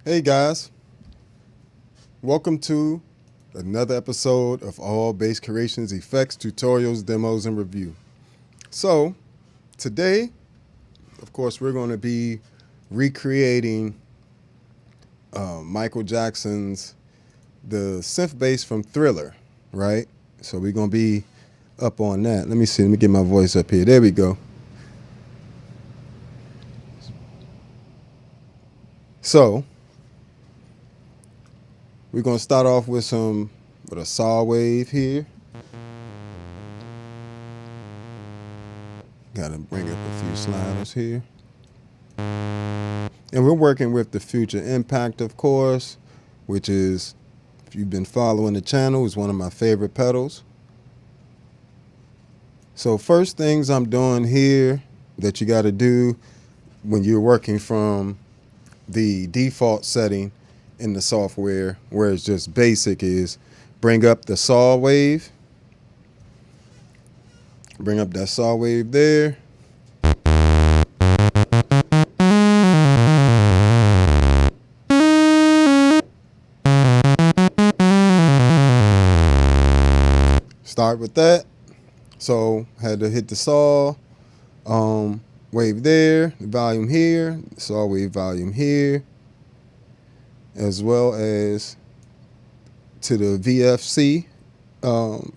Hey guys, welcome to another episode of All Bass Creations Effects, Tutorials, Demos, and Review. So today, of course, we're going to be recreating Michael Jackson's the synth bass from Thriller, right? So we're going to be up on that. Let me see. Let me get my voice up here. There we go. So we're going to start off with a saw wave here. Got to bring up a few sliders here. And we're working with the Future Impact, of course, which is, if you've been following the channel, is one of my favorite pedals. So first things I'm doing here that you got to do when you're working from the default setting in the software, where it's just basic, is bring up the saw wave. Bring up that saw wave there. Start with that. So had to hit the saw wave there, the volume here, saw wave volume here, as well as to the VFC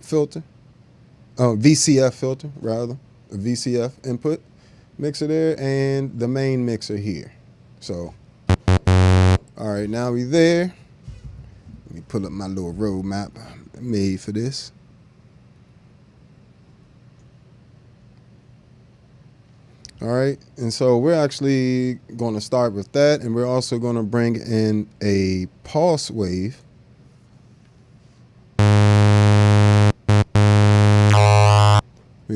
filter, VCF filter rather, a VCF input mixer there, and the main mixer here. So, all right, now we there. Let me pull up my little roadmap I made for this. All right, and so we're actually going to start with that, and we're also going to bring in a pulse wave. We're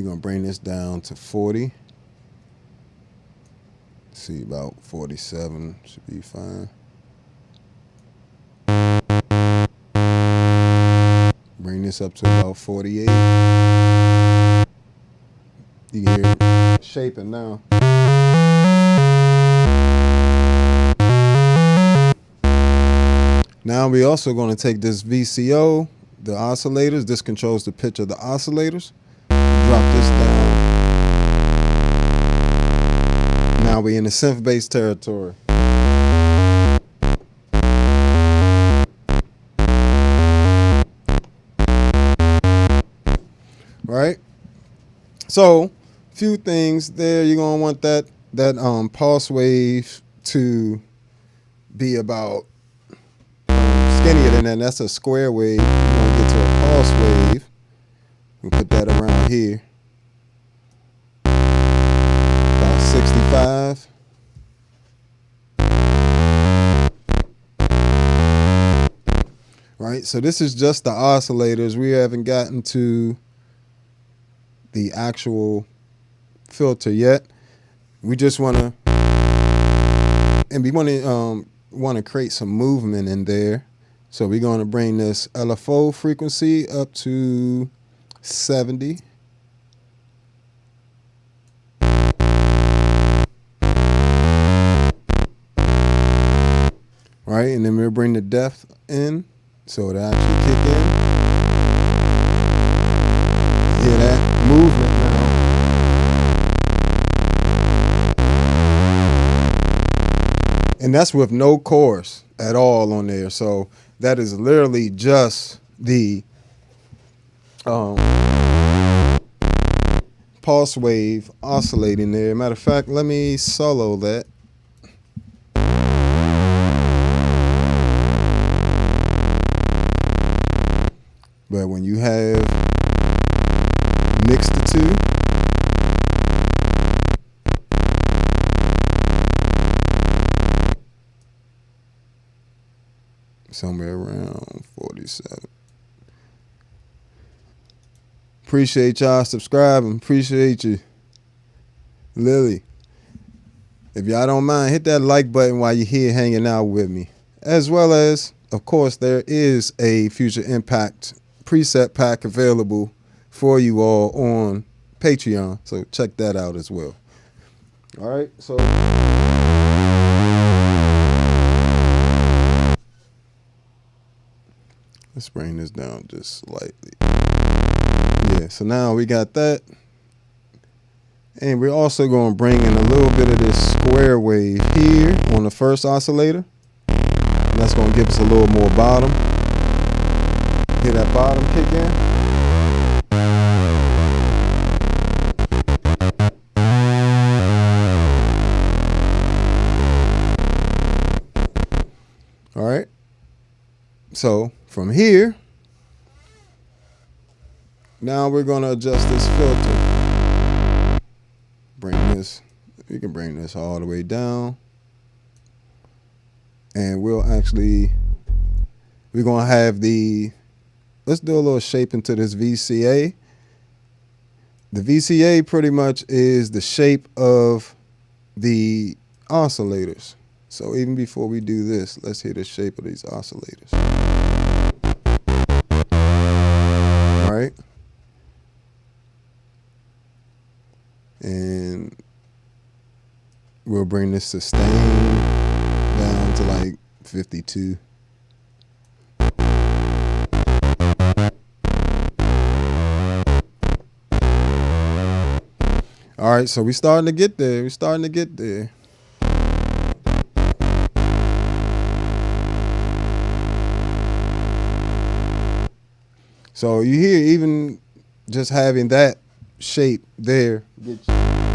going to bring this down to 40. Let's see, about 47 should be fine. Bring this up to about 48. You can hear it shaping now. Now we're also going to take this VCO, the oscillators. This controls the pitch of the oscillators. Drop this down. Now we're in the synth bass territory. Right? So, few things there. You're gonna want that pulse wave to be about skinnier than that. That's a square wave. You're gonna get to a pulse wave. We'll put that around here. About 65. Right, so this is just the oscillators. We haven't gotten to the actual filter yet. We just want to, and we want to create some movement in there. So we're going to bring this LFO frequency up to 70. Right, and then we'll bring the depth in so it'll actually kick in. Hear that movement now. And that's with no chorus at all on there. So that is literally just the pulse wave oscillating there. Matter of fact, let me solo that. But when you have mixed the two, somewhere around 47. Appreciate y'all subscribing. Appreciate you. Lily. If y'all don't mind, hit that like button while you're here hanging out with me. As well as, of course, there is a Future Impact preset pack available for you all on Patreon. So check that out as well. All right, so bring this down just slightly. Yeah, so now we got that. And we're also going to bring in a little bit of this square wave here on the first oscillator. And that's going to give us a little more bottom. Hear that bottom kick in? All right. So from here, now we're going to adjust this filter. Bring this, you can bring this all the way down. And we're going to have let's do a little shaping to this VCA. The VCA pretty much is the shape of the oscillators. So even before we do this, let's hear the shape of these oscillators. All right. And we'll bring this sustain down to like 52. All right, so we're starting to get there. We're starting to get there. So you hear even just having that shape there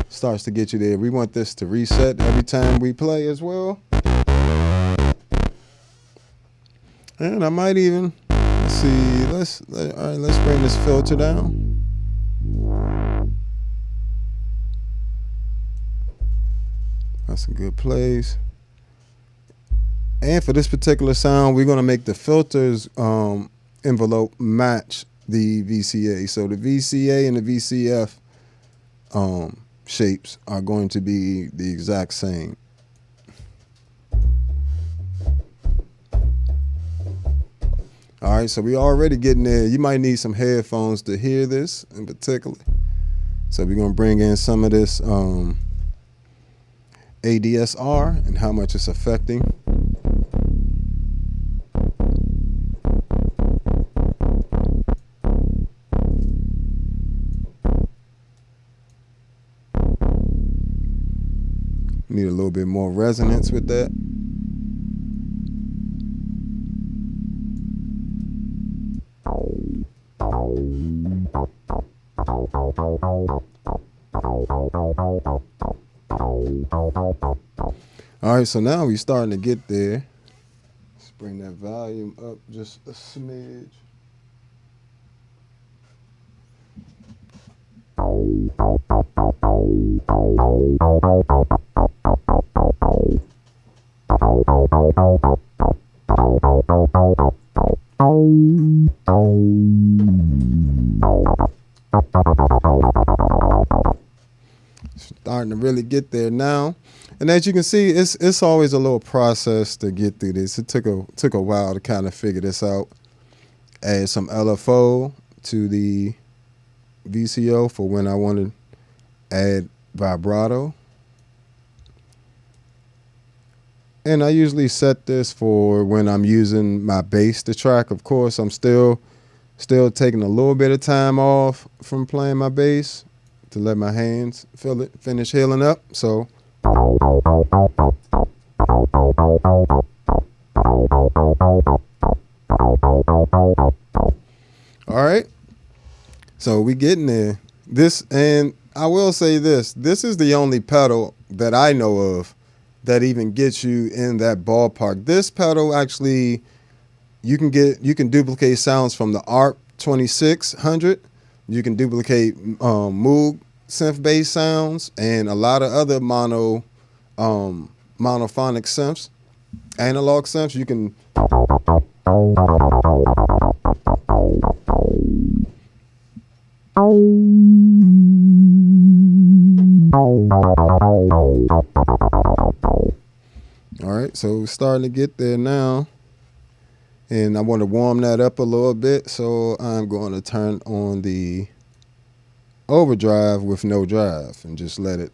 starts to get you there. We want this to reset every time we play as well. And I might even, let's see, all right, let's bring this filter down. That's a good place. And for this particular sound, we're going to make the filters envelope match the VCA. So the VCA and the VCF shapes are going to be the exact same. All right, so we're already getting there. You might need some headphones to hear this in particular. So we're going to bring in some of this ADSR and how much it's affecting. Need a little bit more resonance with that. All right, so now we're starting to get there. Let's bring that volume up just a smidge. Starting to really get there now. And as you can see, it's always a little process to get through this. It took a while to kind of figure this out. Add some LFO to the VCO for when I want to add vibrato. And I usually set this for when I'm using my bass to track. Of course, I'm still taking a little bit of time off from playing my bass to let my hands finish healing up. So all right. So we getting there. This, and I will say this is the only pedal that I know of that even gets you in that ballpark. This pedal actually, you can duplicate sounds from the ARP 2600. You can duplicate Moog synth bass sounds and a lot of other monophonic synths, analog synths. You can all right, so we're starting to get there now. And I want to warm that up a little bit, so I'm going to turn on the overdrive with no drive and just let it.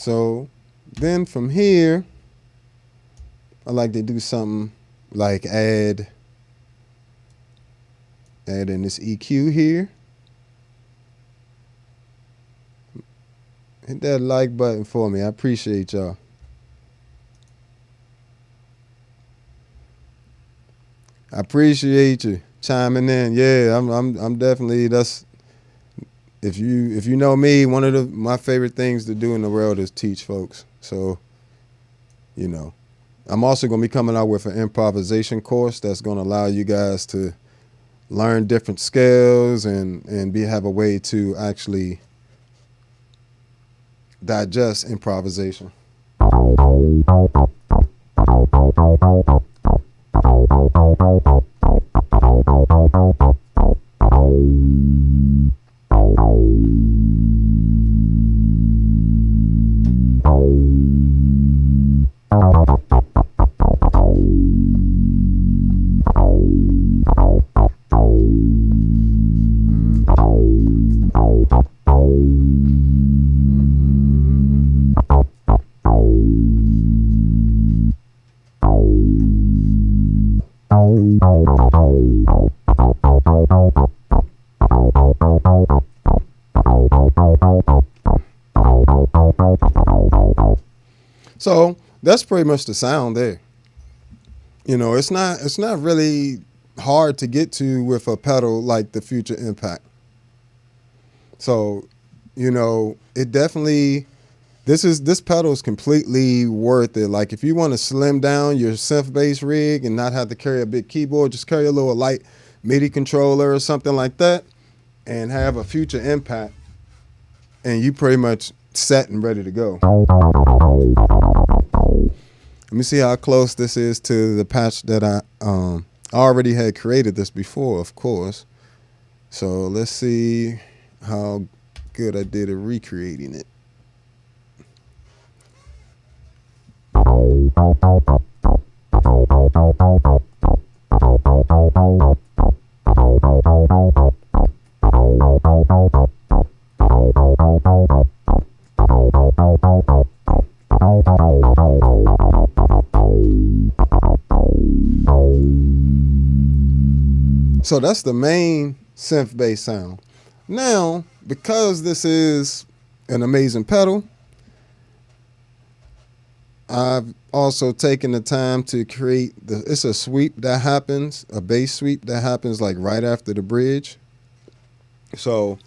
So then from here, I like to do something like add in this EQ here. Hit that like button for me. I appreciate y'all. I appreciate you chiming in. Yeah, I'm definitely, that's, if you know me, one of my favorite things to do in the world is teach folks. So, you know, I'm also going to be coming out with an improvisation course that's going to allow you guys to learn different skills and have a way to actually digest improvisation. So that's pretty much the sound there. You know, it's not really hard to get to with a pedal like the Future Impact. So, you know, it definitely, this pedal is completely worth it. Like if you want to slim down your synth bass rig and not have to carry a big keyboard, just carry a little light MIDI controller or something like that and have a Future Impact and you pretty much set and ready to go. Let me see how close this is to the patch that I already had created this before, of course. So let's see how good I did at recreating it. So that's the main synth bass sound. Now, because this is an amazing pedal, I've also taken the time to create it's a sweep that happens, a bass sweep that happens like right after the bridge. So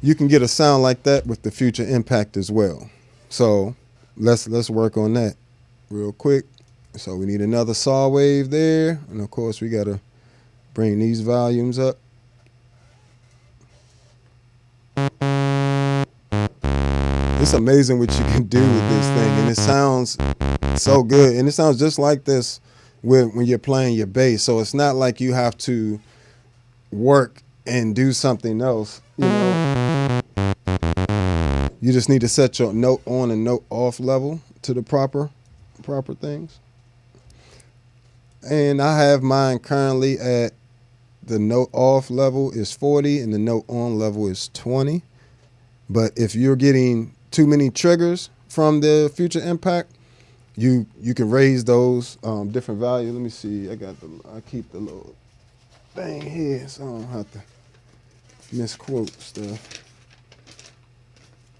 you can get a sound like that with the Future Impact as well. So let's work on that real quick. So we need another saw wave there, and of course we gotta bring these volumes up. It's amazing what you can do with this thing, and it sounds so good, and it sounds just like this when you're playing your bass. So it's not like you have to work and do something else, you know. You just need to set your note on and note off level to the proper things. And I have mine currently at the note off level is 40 and the note on level is 20. But if you're getting too many triggers from the Future Impact, you can raise those different values. Let me see. I keep the little thing here so I don't have to misquote stuff.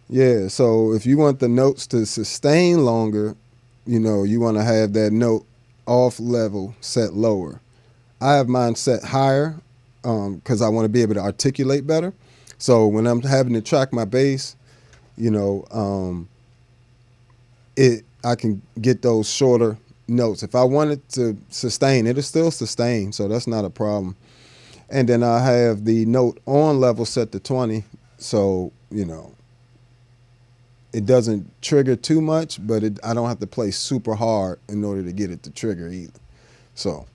Yeah, so if you want the notes to sustain longer, you know, you want to have that note off level set lower. I have mine set higher because I want to be able to articulate better. So when I'm having to track my bass, you know, I can get those shorter notes. If I want it to sustain, it'll still sustain, so that's not a problem. And then I have the note on level set to 20, so, you know, it doesn't trigger too much, but I don't have to play super hard in order to get it to trigger either. So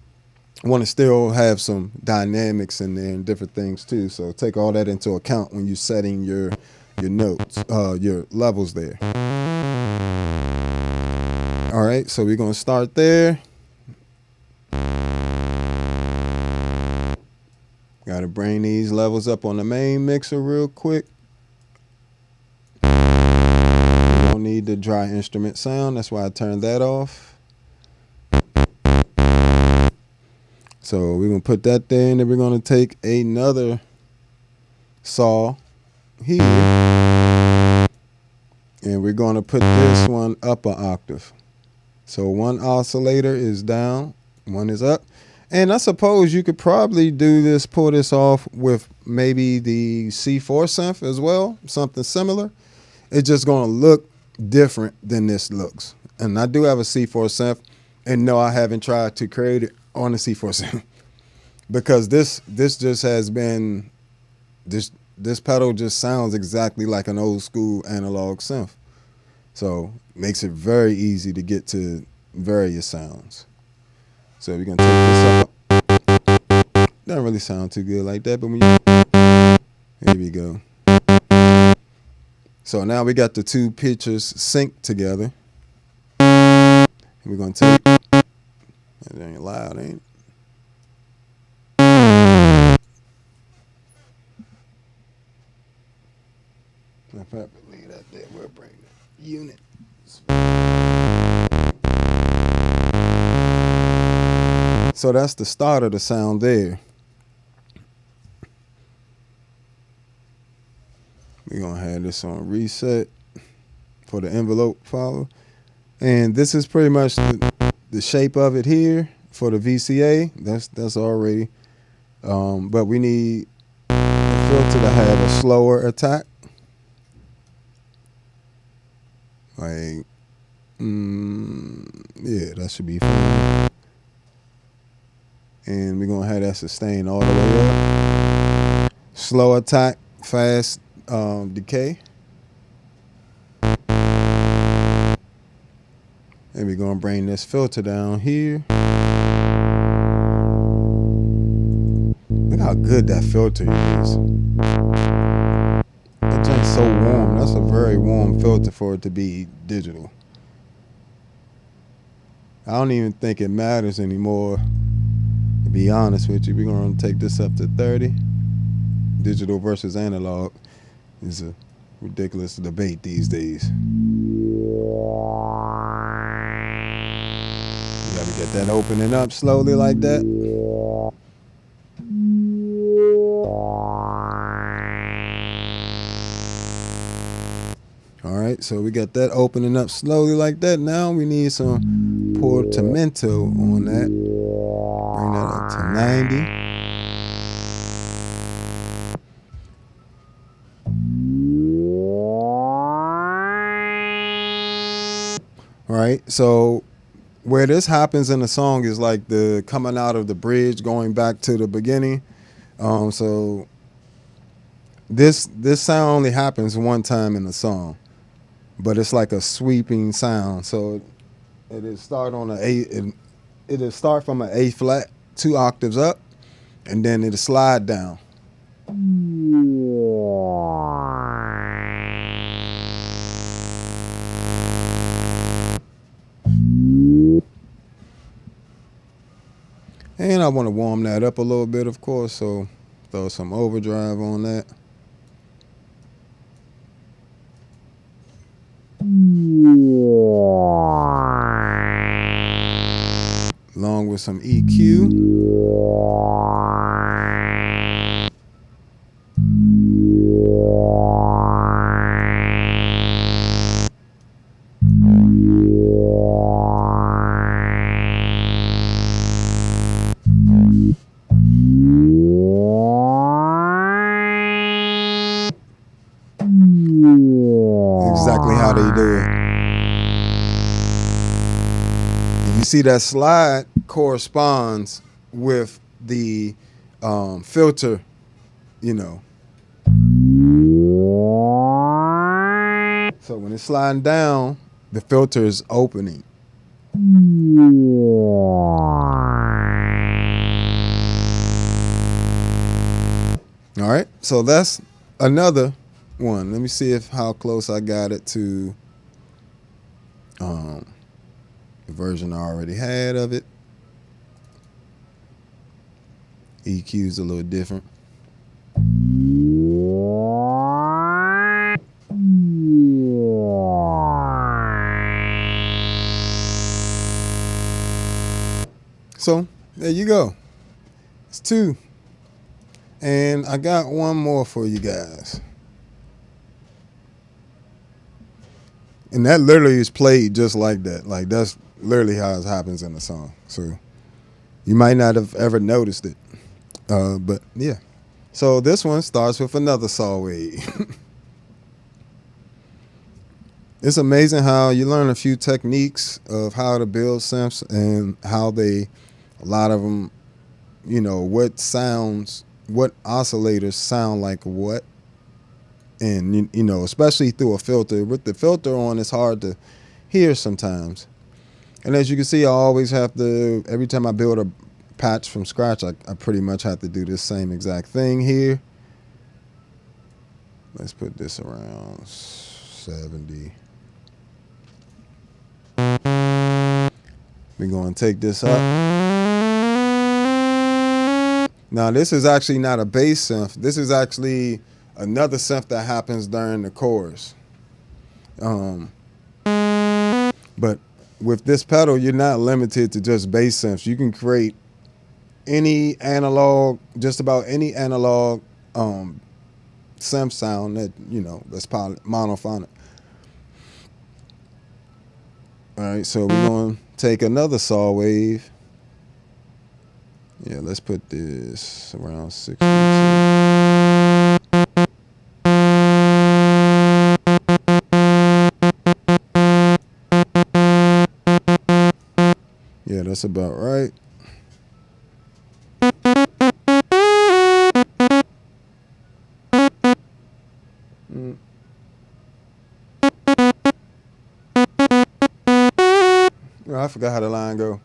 I want to still have some dynamics in there and different things too. So take all that into account when you're setting your notes, your levels there. All right, so we're going to start there. Got to bring these levels up on the main mixer real quick. need the dry instrument sound. That's why I turned that off. So we're going to put that there, and then we're going to take another saw here, and we're going to put this one up an octave. So one oscillator is down, one is up. And I suppose you could probably do this, pull this off with maybe the C4 synth as well, something similar. It's just going to look different than this looks. And I do have a C4 synth, and no, I haven't tried to create it on the C4 synth because this just has been, this pedal just sounds exactly like an old school analog synth. So makes it very easy to get to various sounds. So we're going to take this up. Doesn't really sound too good like that, but when you, here we go. So now we got the two pictures synced together. And we're going to take, that ain't loud, ain't it? If I leave that there, we'll bring the unit. So that's the start of the sound there. We're going to have this on reset for the envelope follow. And this is pretty much the shape of it here for the VCA. That's already. But we need the filter to have a slower attack. Like, yeah, that should be fine. And we're going to have that sustain all the way up. Slow attack, fast decay. And we're going to bring this filter down here. Look how good that filter is. That thing's so warm. That's a very warm filter for it to be digital. I don't even think it matters anymore. To be honest with you, we're going to take this up to 30. Digital versus analog is a ridiculous debate these days. You got to get that opening up slowly like that. All right, so we got that opening up slowly like that. Now we need some portamento on that. Bring that up to 90. All right, so where this happens in the song is like the coming out of the bridge, going back to the beginning. So this sound only happens one time in the song, but it's like a sweeping sound. So it'll start on an A. It'll start from an A flat, 2 octaves up, and then it'll slide down. And I want to warm that up a little bit, of course, so throw some overdrive on that. Along with some EQ. Exactly how they do it. You see that slide corresponds with the filter, you know. So when it's sliding down, the filter is opening. All right, so that's another one. Let me see how close I got it to the version I already had of it. EQ's a little different. So there you go. It's 2. And I got one more for you guys. And that literally is played just like that. Like, that's literally how it happens in the song. So you might not have ever noticed it. But yeah. So this one starts with another saw wave. It's amazing how you learn a few techniques of how to build synths and how a lot of them, what oscillators sound like what. And, especially through a filter. With the filter on, it's hard to hear sometimes. And as you can see, I always have to, every time I build a patch from scratch, I pretty much have to do this same exact thing here. Let's put this around 70. We're going to take this up. Now, this is actually not a bass synth. This is actually another synth that happens during the chorus. But with this pedal, you're not limited to just bass synths. You can create any analog, just about any analog synth sound that, that's monophonic. All right, so we're going to take another saw wave. Yeah, let's put this around 60. Yeah, that's about right. Oh, I forgot how the line go.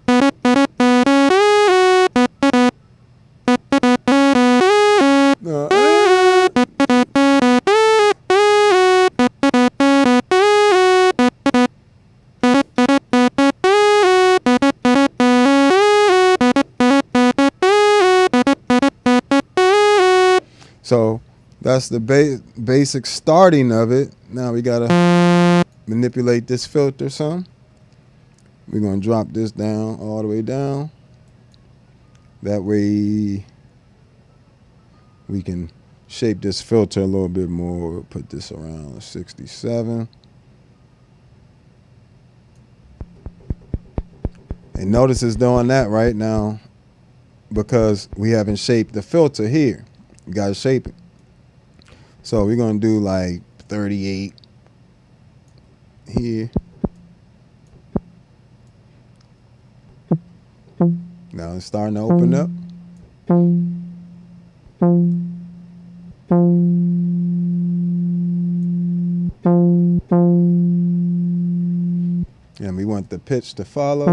So that's the basic starting of it. Now we gotta manipulate this filter some. We're gonna drop this down all the way down. That way we can shape this filter a little bit more. We'll put this around 67. And notice it's doing that right now because we haven't shaped the filter here. You gotta shape it. So we're gonna do like 38 here. Now it's starting to open up. And we want the pitch to follow.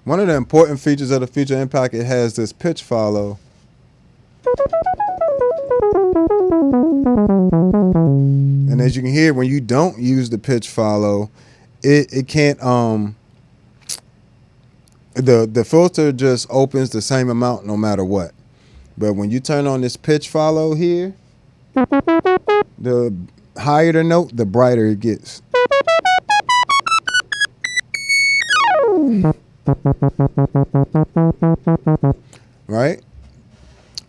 One of the important features of the Future Impact, it has this pitch follow. And as you can hear, when you don't use the pitch follow, it can't the filter just opens the same amount no matter what. But when you turn on this pitch follow here, the higher the note, the brighter it gets. Right?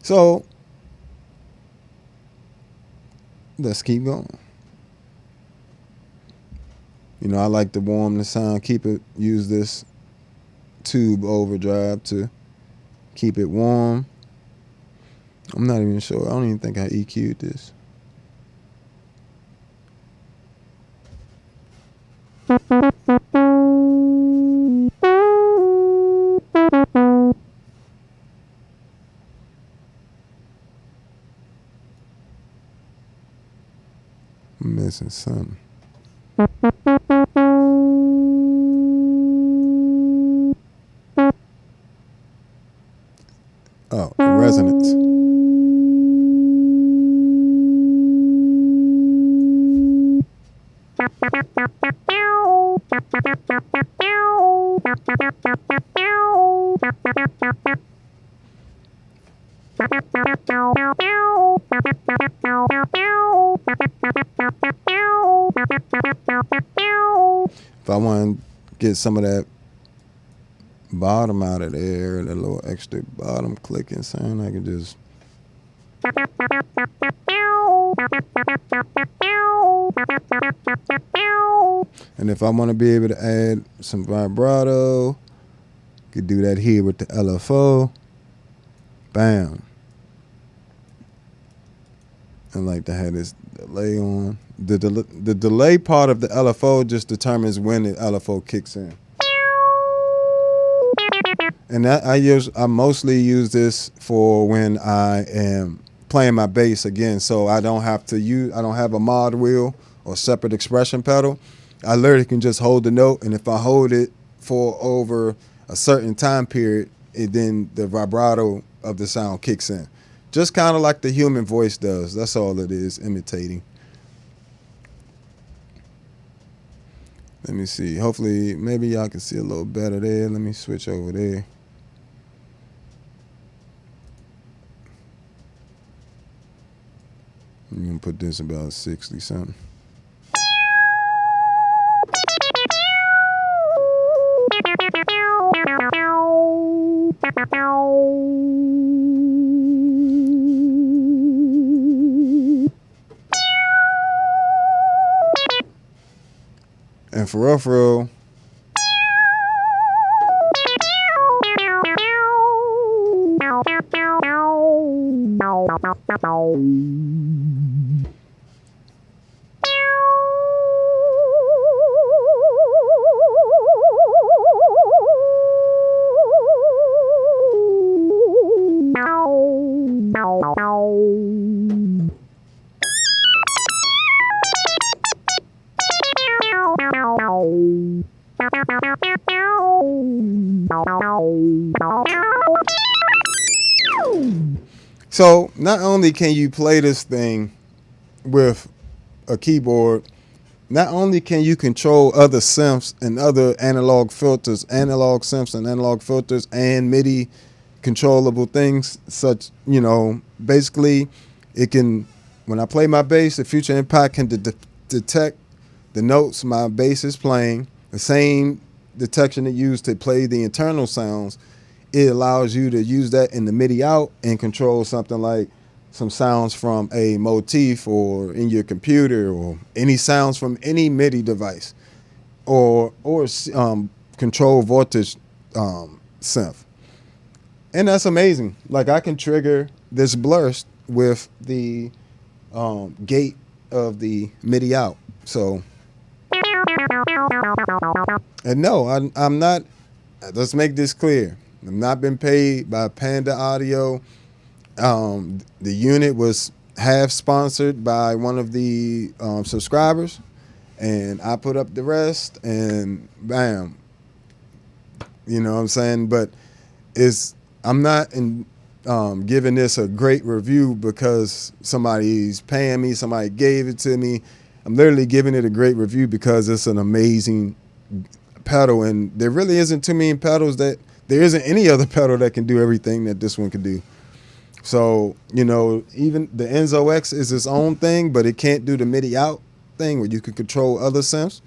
So let's keep going. I like to warm the sound, use this tube overdrive to keep it warm. I'm not even sure. I don't even think I EQ'd this. I'm missing something. Oh, the resonance. If I want to get some of that bottom out of there, that little extra bottom clicking sound, I can just. And if I want to be able to add some vibrato, could do that here with the LFO. Bam. I like to have this delay on. The delay part of the LFO just determines when the LFO kicks in. And that I mostly use this for when I am playing my bass again, so I don't have a mod wheel or separate expression pedal. I literally can just hold the note, and if I hold it for over a certain time period, then the vibrato of the sound kicks in. Just kind of like the human voice does. That's all it is, imitating. Let me see. Hopefully, maybe y'all can see a little better there. Let me switch over there. I'm going to put this about 60 something. And for real, so not only can you play this thing with a keyboard, not only can you control other synths and other analog synths and analog filters and MIDI controllable things, such, basically it can, when I play my bass, the Future Impact can detect the notes my bass is playing, the same detection it used to play the internal sounds. It allows you to use that in the MIDI out and control something like some sounds from a motif or in your computer, or any sounds from any MIDI device, or control voltage synth. And that's amazing. Like, I can trigger this blur with the gate of the MIDI out. So, and no, I'm not, let's make this clear. I've not been paid by Panda Audio. The unit was half sponsored by one of the subscribers, and I put up the rest, and bam. You know what I'm saying? But I'm not giving this a great review because somebody's paying me, somebody gave it to me. I'm literally giving it a great review because it's an amazing pedal, and there really isn't too many pedals there isn't any other pedal that can do everything that this one can do. So, even the Enzo X is its own thing, but it can't do the MIDI out thing where you can control other synths.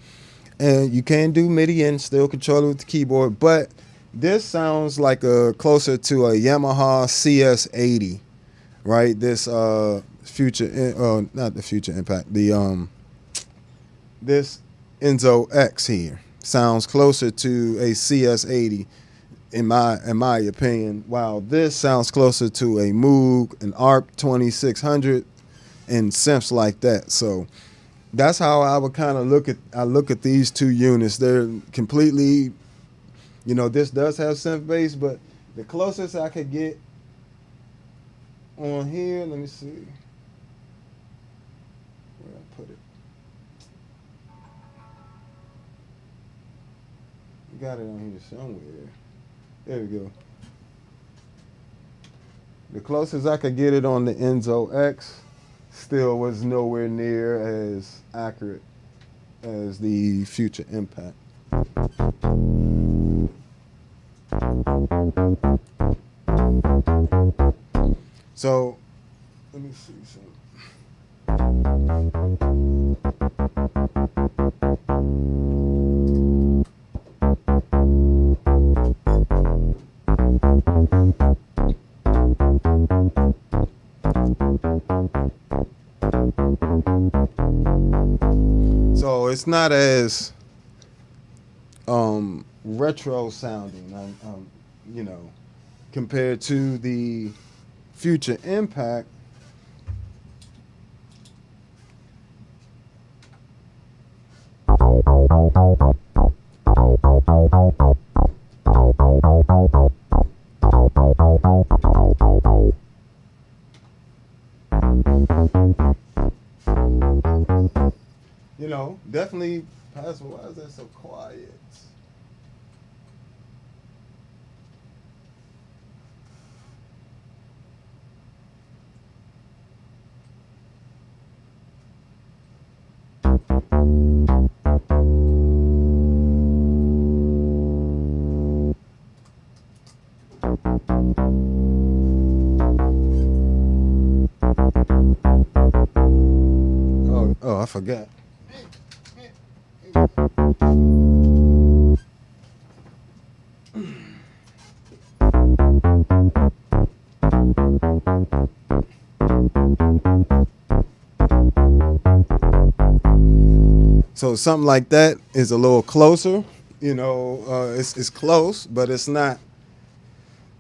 And you can do MIDI and still control it with the keyboard. But this sounds like closer to a Yamaha CS80, right? This not the Future Impact. This Enzo X here sounds closer to a CS80. In my opinion, while this sounds closer to a Moog, an ARC 2600, and synths like that. So that's how I would kind of look at these two units. They're completely, this does have synth bass, but the closest I could get on here, let me see where I put it. Got it on here somewhere. There we go. The closest I could get it on the Enzo X still was nowhere near as accurate as the Future Impact. So, let me see something. not as retro sounding, you know, compared to the Future Impact. You know, definitely pass. Why is that so quiet? Oh, I forgot. So something like that is a little closer. You know, it's close, but it's not.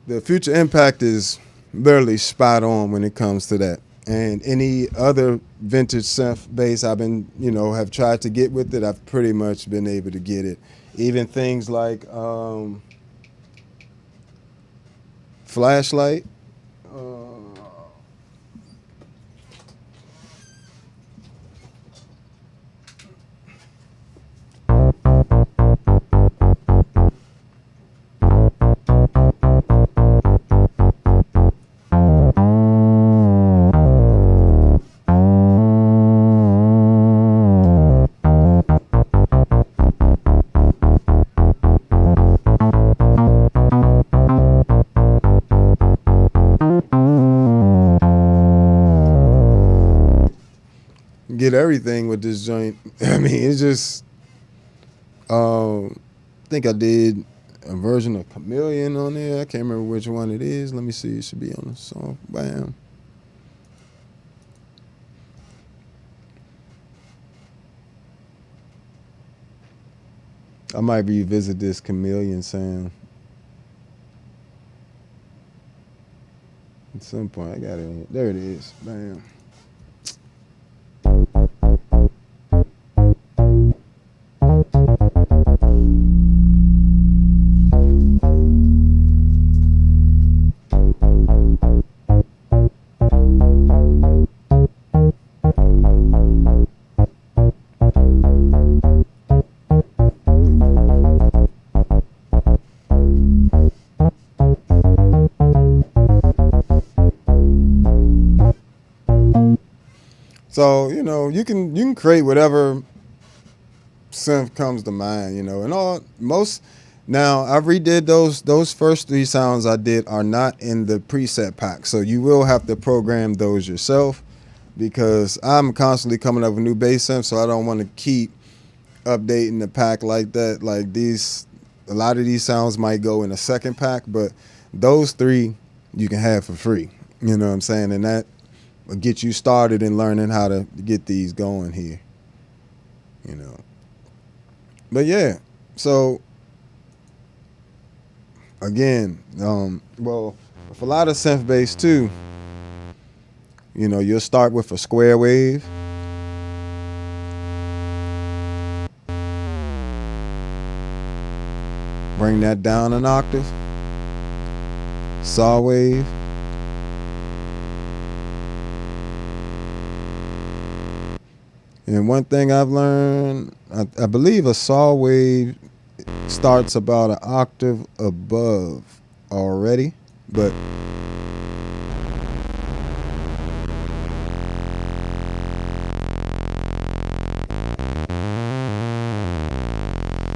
The Future Impact is literally spot on when it comes to that. And any other vintage synth bass I've been, you know, have tried to get with it, I've pretty much been able to get it. Even things like Flashlight. Get everything with this joint. I mean, it's just. I think I did a version of Chameleon on there. I can't remember which one it is. Let me see. It should be on the song. Bam. I might revisit this Chameleon sound at some point. I got it. There it is. Bam. So, you know, you can create whatever synth comes to mind, you know, and now I redid those first three sounds I did are not in the preset pack. So you will have to program those yourself because I'm constantly coming up with new bass synths, so I don't want to keep updating the pack like that. Like a lot of these sounds might go in a second pack, but those three you can have for free. You know what I'm saying? And that will get you started in learning how to get these going here. You know. But yeah, so again, well, with a lot of synth bass too, you know, you'll start with a square wave. Bring that down an octave. Saw wave. And one thing I've learned, I believe a saw wave starts about an octave above already, but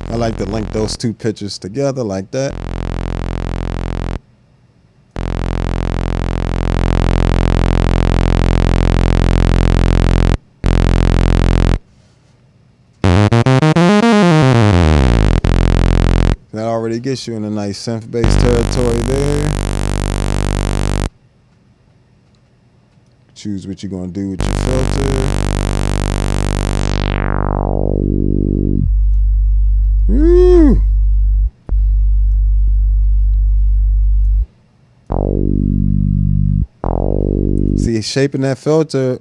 I like to link those two pictures together like that. That already gets you in a nice synth bass territory there. Choose what you're going to do with your filter. shaping that filter.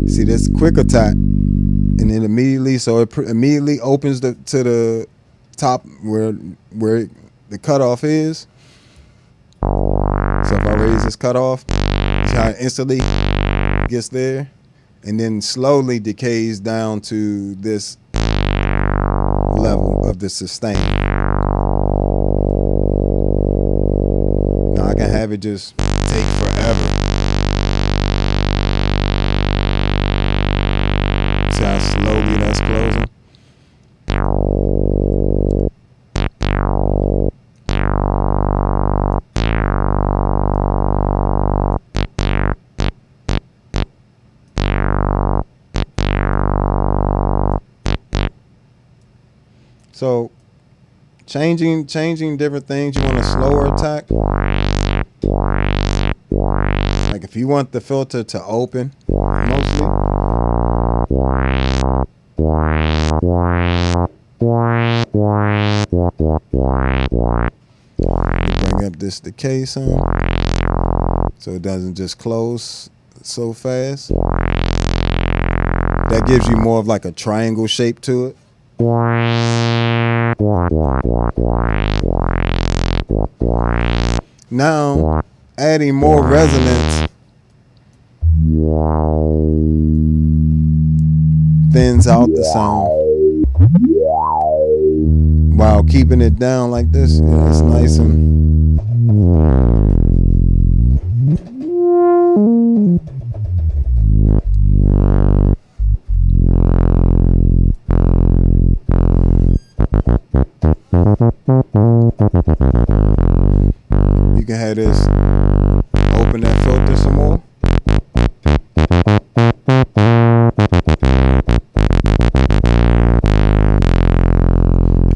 See this quick attack, and then immediately, so it immediately opens to the top where the cutoff is. So if I raise this cutoff, see how it instantly gets there, and then slowly decays down to this level of the sustain. Now I can have it just take forever. See how slowly that's closing? So changing different things. You want a slower attack. Like if you want the filter to open mostly. You bring up this decay some, so it doesn't just close so fast. That gives you more of like a triangle shape to it. Now, adding more resonance thins out the sound while keeping it down like this. Yeah, it's nice and you can have this open that filter some more.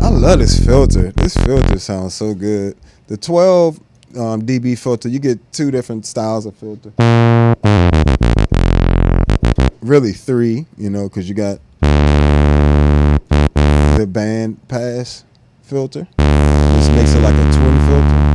I love this filter. This filter sounds so good. The 12 dB filter, you get two different styles of filter. Really three, you know, because you got the band pass filter. This makes it like a twin filter.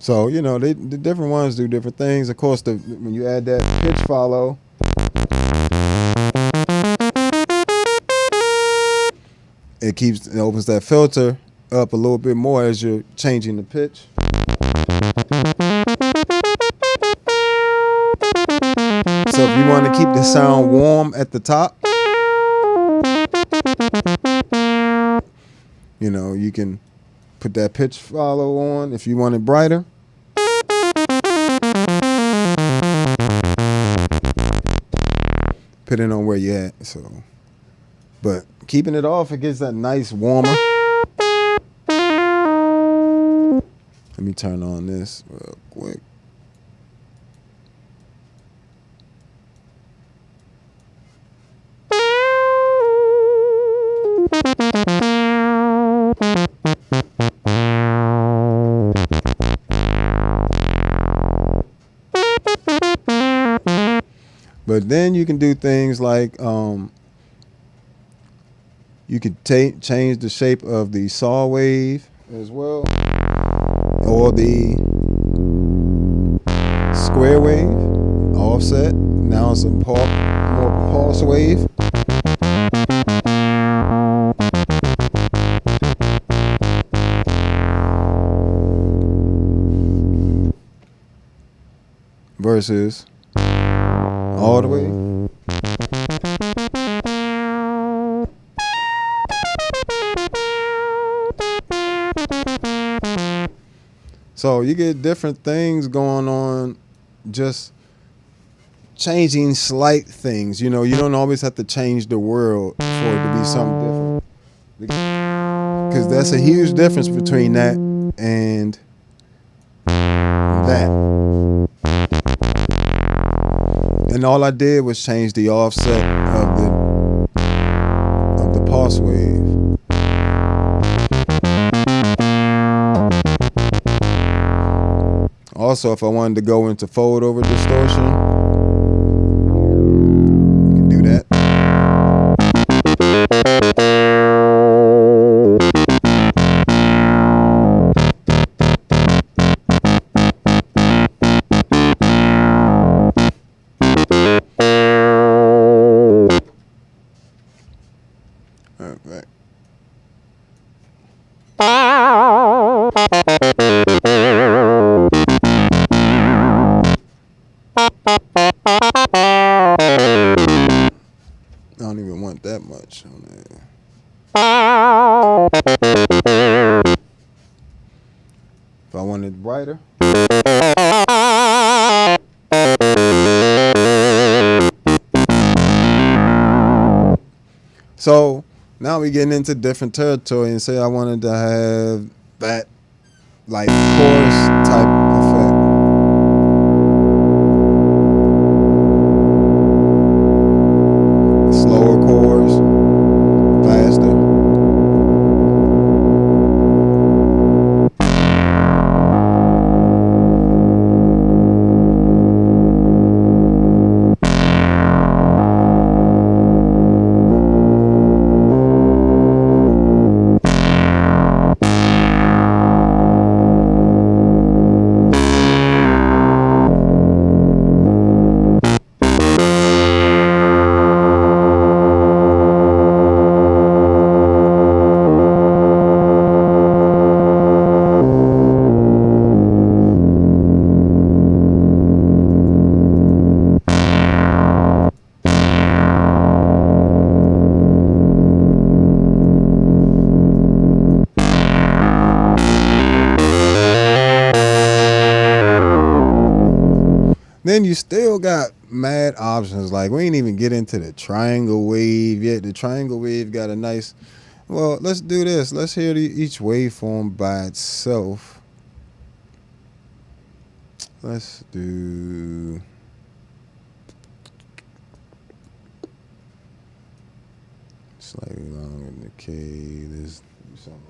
So, you know, the different ones do different things. Of course, when you add that pitch follow, it opens that filter up a little bit more as you're changing the pitch. So if you want to keep the sound warm at the top, you know, you can put that pitch follow on. If you want it brighter, put it on where you're at. So, but keeping it off, it gets that nice warmer. Let me turn on this real quick. But then you can do things like you could change the shape of the saw wave as well, or the square wave offset. Now it's a more pulse wave. Versus all the way. So you get different things going on, just changing slight things. You know, you don't always have to change the world for it to be something different. Because that's a huge difference between that and that. And all I did was change the offset of the pulse wave. Also, if I wanted to go into fold over distortion, you can do that. Right. I don't even want that much on there. If I wanted brighter. So now we're getting into different territory, and say I wanted to have that like chorus type effect. Slower chords, faster. Then you still got mad options. Like, we ain't even get into the triangle wave yet. The triangle wave got a nice... Well, let's do this. Let's hear each waveform by itself. Let's do... Slightly longer in the K. There's something.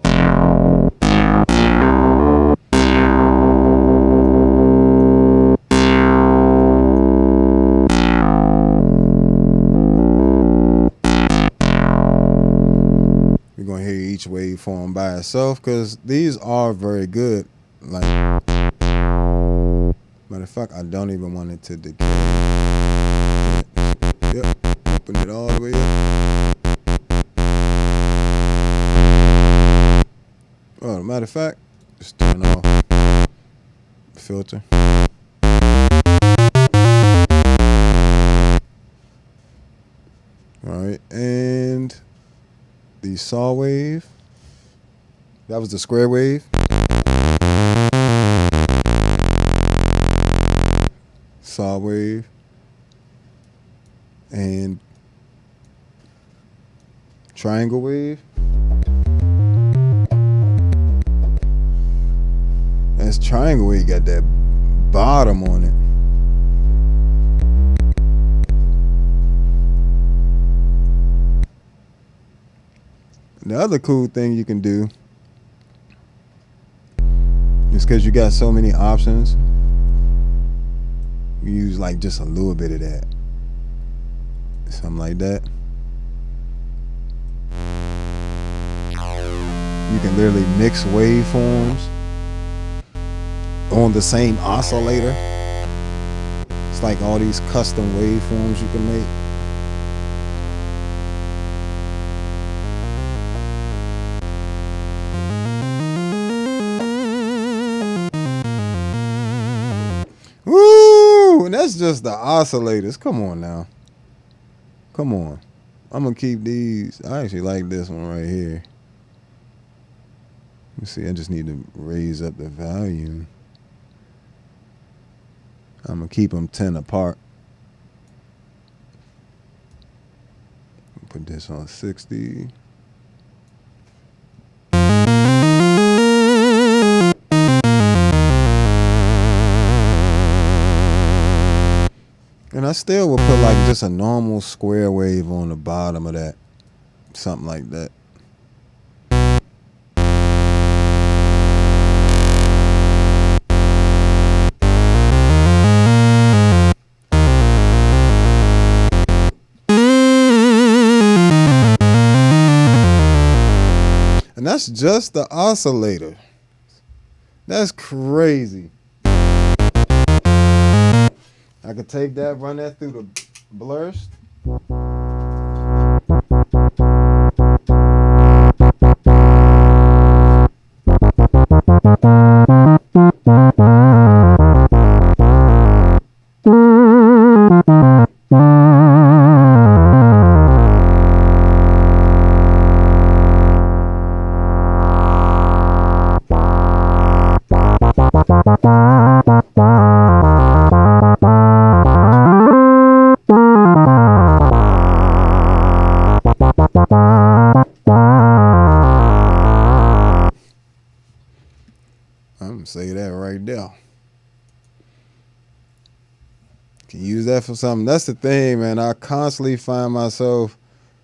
Each waveform by itself, because these are very good. Like, matter of fact, I don't even want it to decay. Yep, open it all the way up. Oh, matter of fact, just turn off the filter. All right, and the saw wave. That was the square wave. Saw wave. And triangle wave. And this triangle wave got that bottom on it. The other cool thing you can do is, because you got so many options, you use like just a little bit of that. Something like that. You can literally mix waveforms on the same oscillator. It's like all these custom waveforms you can make. Woo! And that's just the oscillators. Come on now. Come on. I'm going to keep these. I actually like this one right here. Let me see. I just need to raise up the volume. I'm going to keep them 10 apart. Put this on 60. And I still would put like just a normal square wave on the bottom of that. Something like that. And that's just the oscillator. That's crazy. I could take that, run that through the blurst. I'm gonna say that right there. Can use that for something. That's the thing, man. I constantly find myself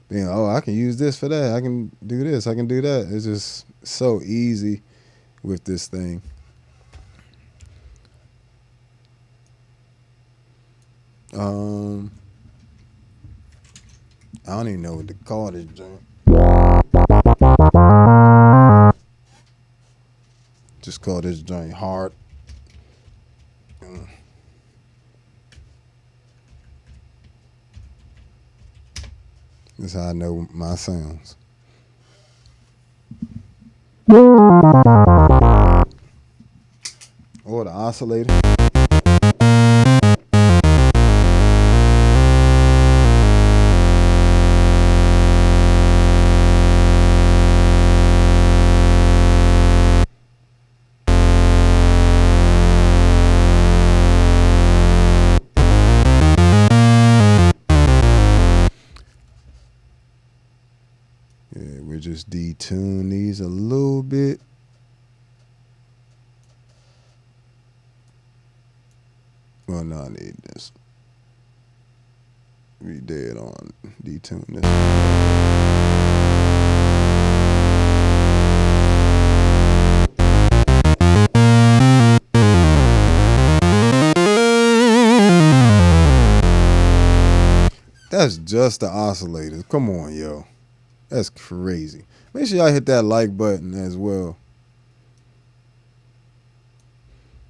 being, oh, I can use this for that. I can do this. I can do that. It's just so easy with this thing. I don't even know what to call this joint. Just call this joint hard. That's how I know my sounds. Or the oscillator. Yeah, we just detune these a little bit. Well, no, I need this. We dead on detune this. That's just the oscillators. Come on, yo. That's crazy. Make sure y'all hit that like button as well.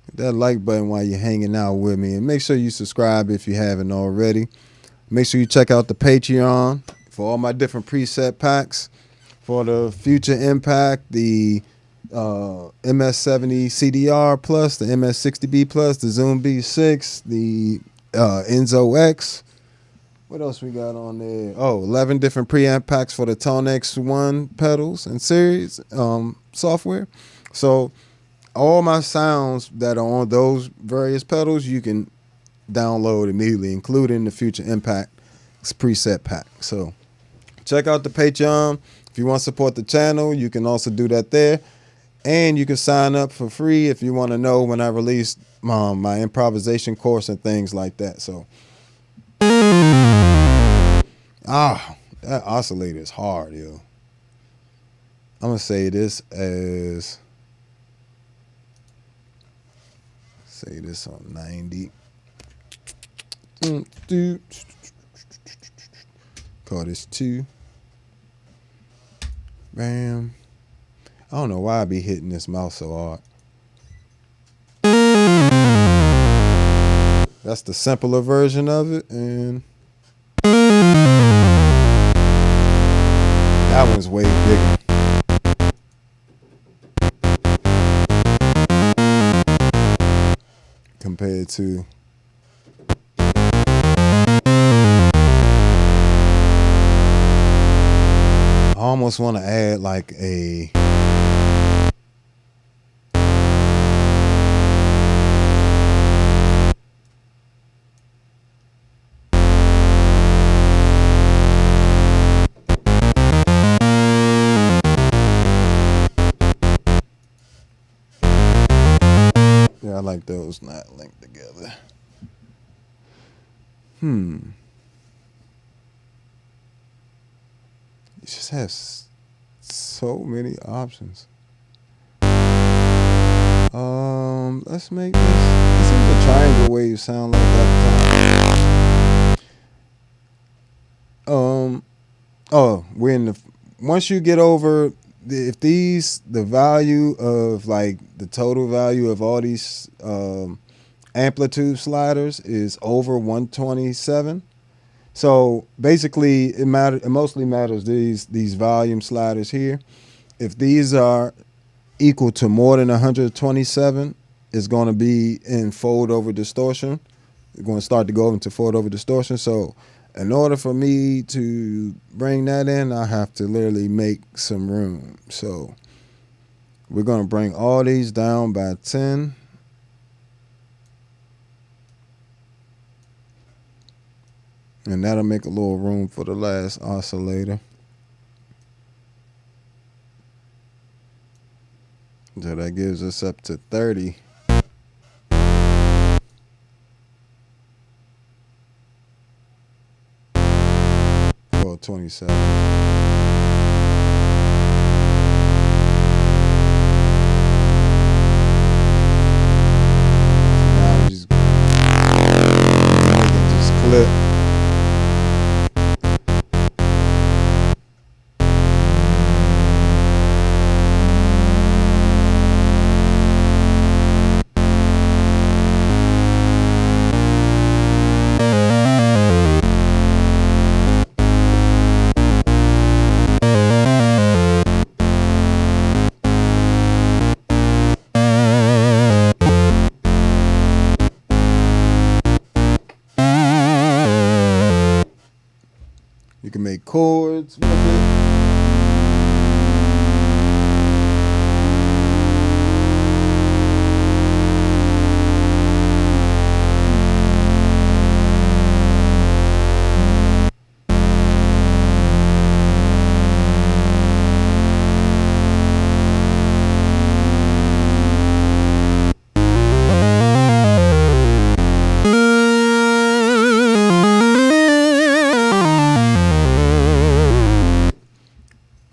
Hit that like button while you're hanging out with me. And make sure you subscribe if you haven't already. Make sure you check out the Patreon for all my different preset packs. For the Future Impact, the MS-70 CDR Plus, the MS-60B Plus, the Zoom B6, the Enzo X. What else we got on there? Oh, 11 different preamp packs for the ToneX 1 pedals and series software. So all my sounds that are on those various pedals, you can download immediately, including the Future Impact preset pack. So check out the Patreon. If you want to support the channel, you can also do that there. And you can sign up for free if you want to know when I release my improvisation course and things like that. So that oscillator is hard, yo. I'm gonna say this as, say this on 90. Call this 2. Bam. I don't know why I be hitting this mouse so hard. That's the simpler version of it, and that one's way bigger. Compared to I almost want to add like a I like those not linked together. It just has so many options. Let's make this. This is the triangle wave sound like at the time. Oh, we're in the. Once you get over, if the value of like the total value of all these amplitude sliders is over 127. So basically, it mostly matters these volume sliders here. If these are equal to more than 127, it's going to be in fold over distortion. It's going to start to go into fold over distortion. So in order for me to bring that in, I have to literally make some room. So we're going to bring all these down by 10. And that'll make a little room for the last oscillator. So that gives us up to 30. Or 27. Now we just clip. You can make chords with it.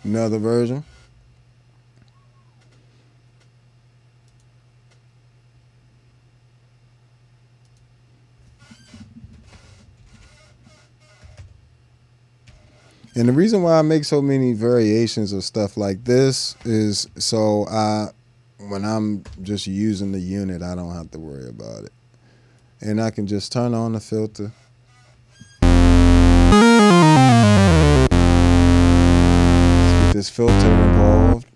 Another version. And the reason why I make so many variations of stuff like this is so when I'm just using the unit, I don't have to worry about it. And I can just turn on the filter. This filter involved.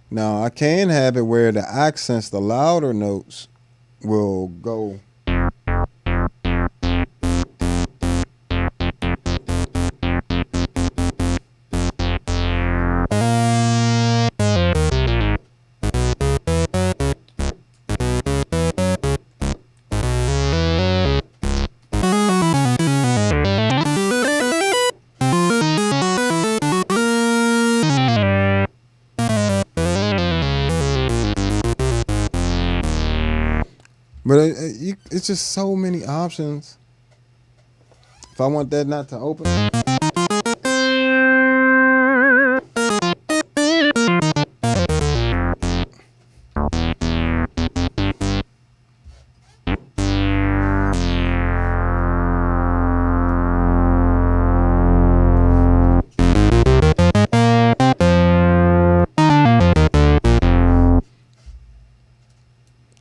Now I can have it where the accents, the louder notes, will go. But it's just so many options. If I want that not to open.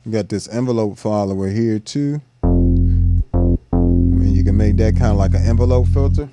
You got this envelope follower here too. And you can make that kind of like an envelope filter.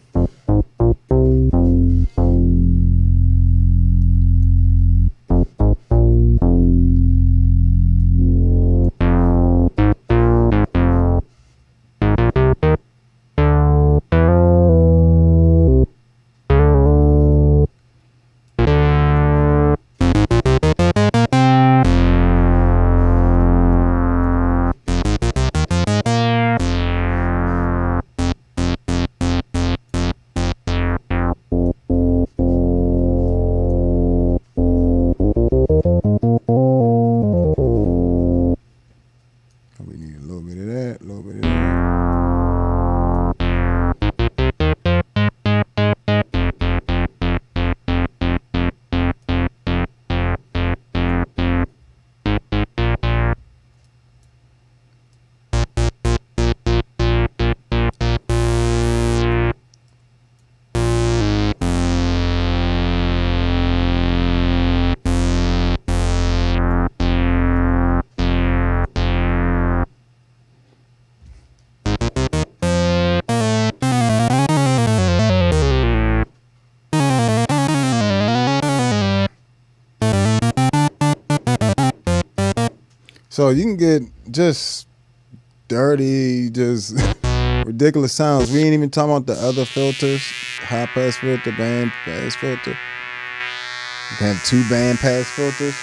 So you can get just dirty, just ridiculous sounds. We ain't even talking about the other filters. High pass filter, band pass filter. You can have 2 band pass filters.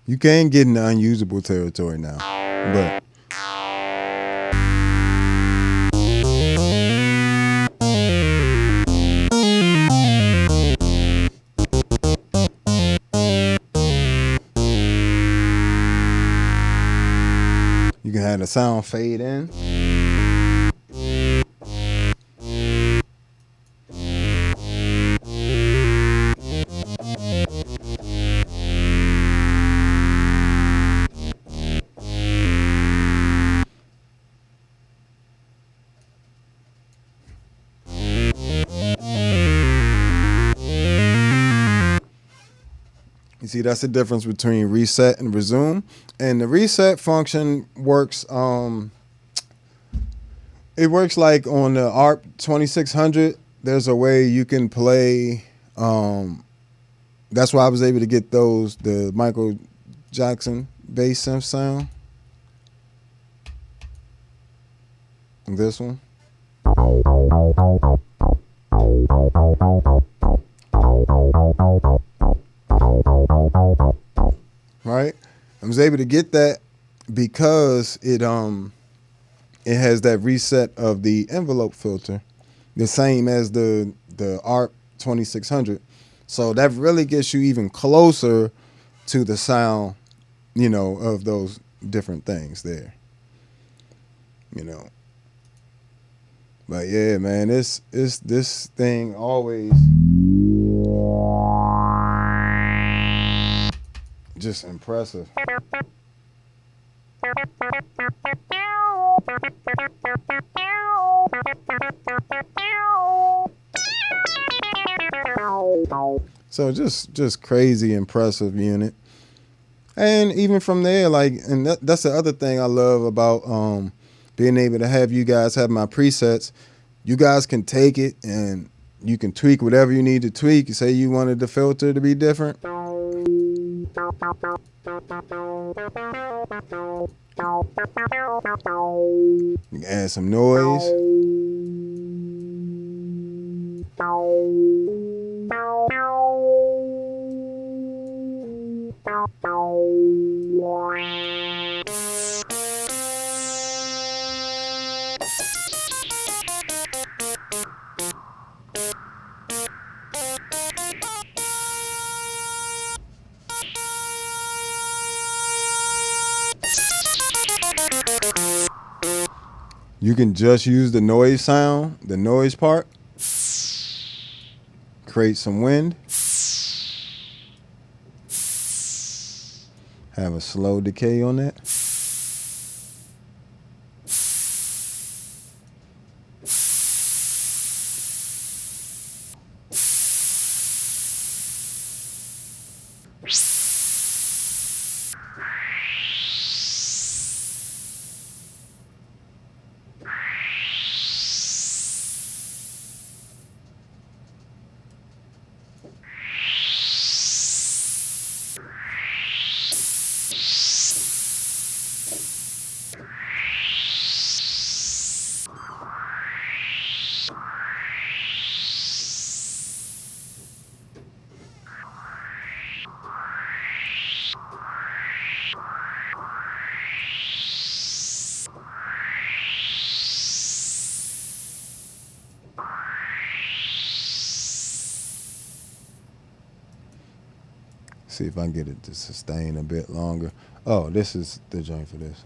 You can get in the unusable territory now, but you can have the sound fade in. You see, that's the difference between reset and resume. And the reset function works, it works like on the ARP 2600. There's a way you can play, that's why I was able to get the Michael Jackson bass synth sound. And this one. Right? I was able to get that because it has that reset of the envelope filter, the same as the ARP 2600. So that really gets you even closer to the sound, you know, of those different things there. You know. But yeah, man, it's this thing always just impressive. So just crazy impressive unit. And even from there, like, and that's the other thing I love about being able to have you guys have my presets. You guys can take it and you can tweak whatever you need to tweak. You say you wanted the filter to be different. You can add some noise. You can just use the noise sound, the noise part. Create some wind. Have a slow decay on that. See if I can get it to sustain a bit longer. Oh, this is the joint for this.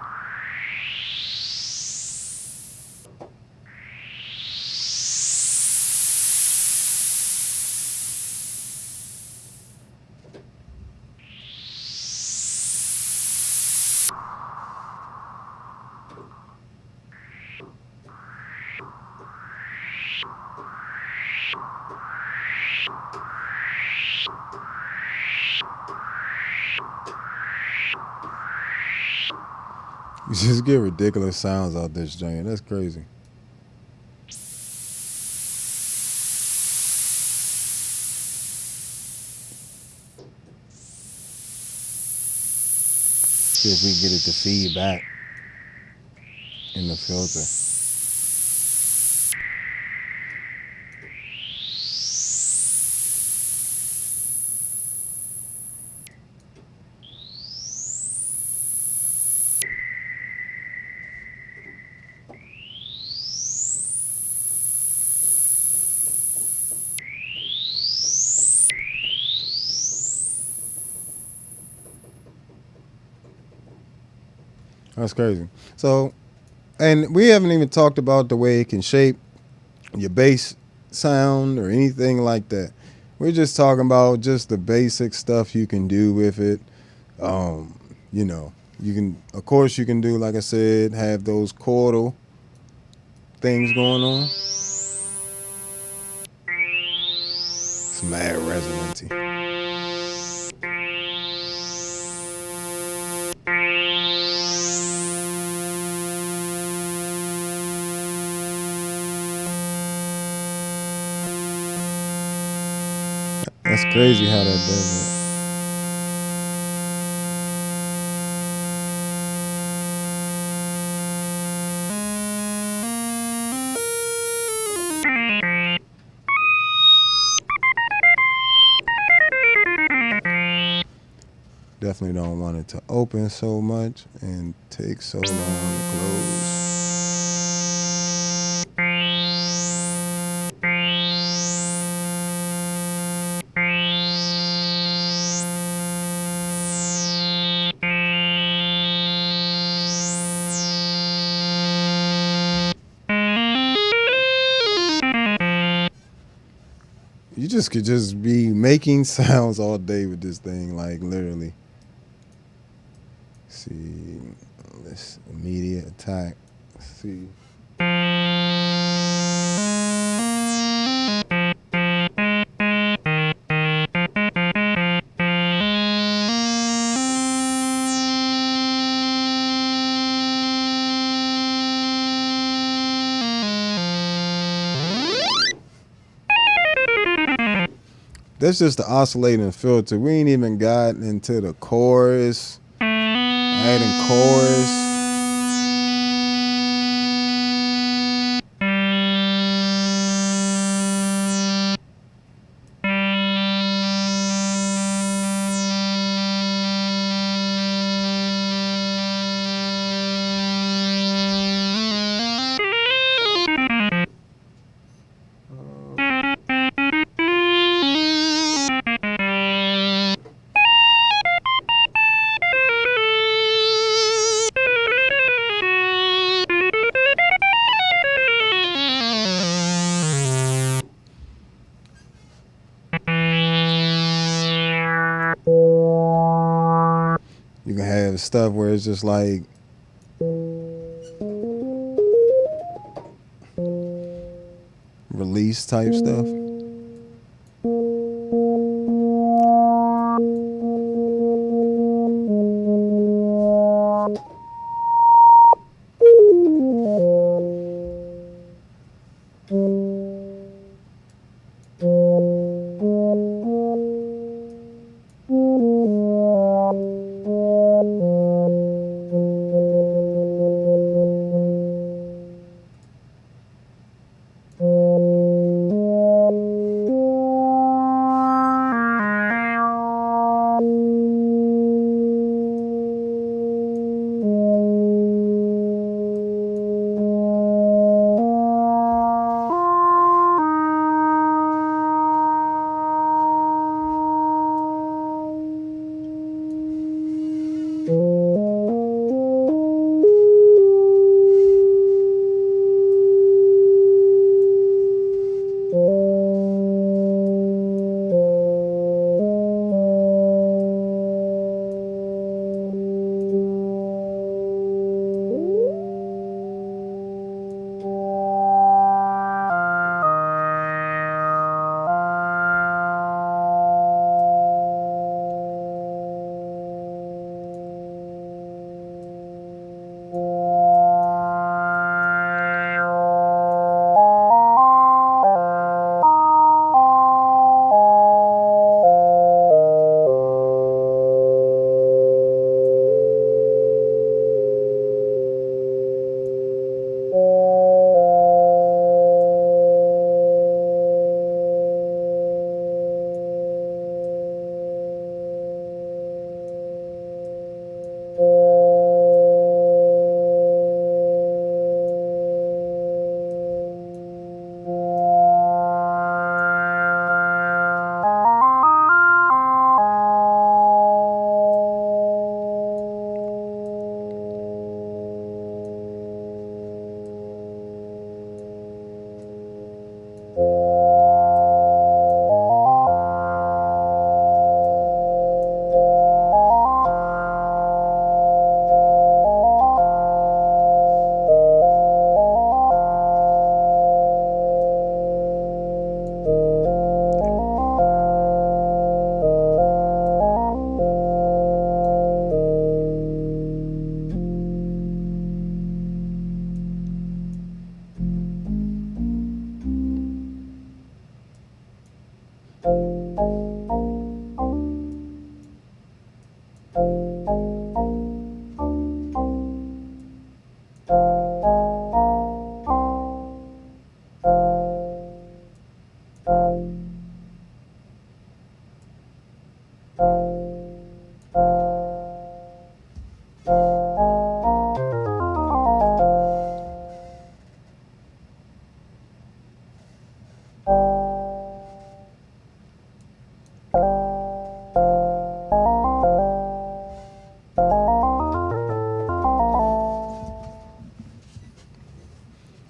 You just get ridiculous sounds out this joint. That's crazy. See if we get it to feed back in the filter. That's crazy. So, and we haven't even talked about the way it can shape your bass sound or anything like that. We're just talking about just the basic stuff you can do with it. You know, you can, of course, you can do, like I said, have those chordal things going on. It's mad resonancy. That's crazy how that does it. Definitely don't want it to open so much and take so long to close. You just could just be making sounds all day with this thing, like literally. Let's see, this immediate attack. Let's see. That's just the oscillating filter. We ain't even gotten into the chorus, adding chorus. You can have stuff where it's just like release type stuff.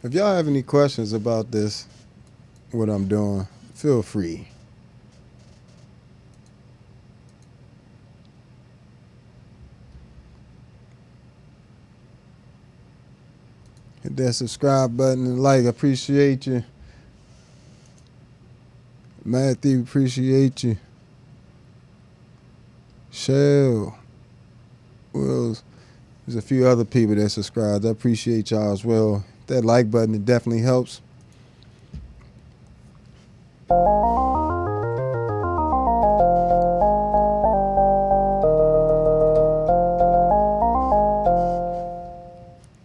If y'all have any questions about this, what I'm doing, feel free. Hit that subscribe button and like. Appreciate you. Matthew, appreciate you. Shell. Wills. There's a few other people that subscribed. I appreciate y'all as well. That like button, it definitely helps.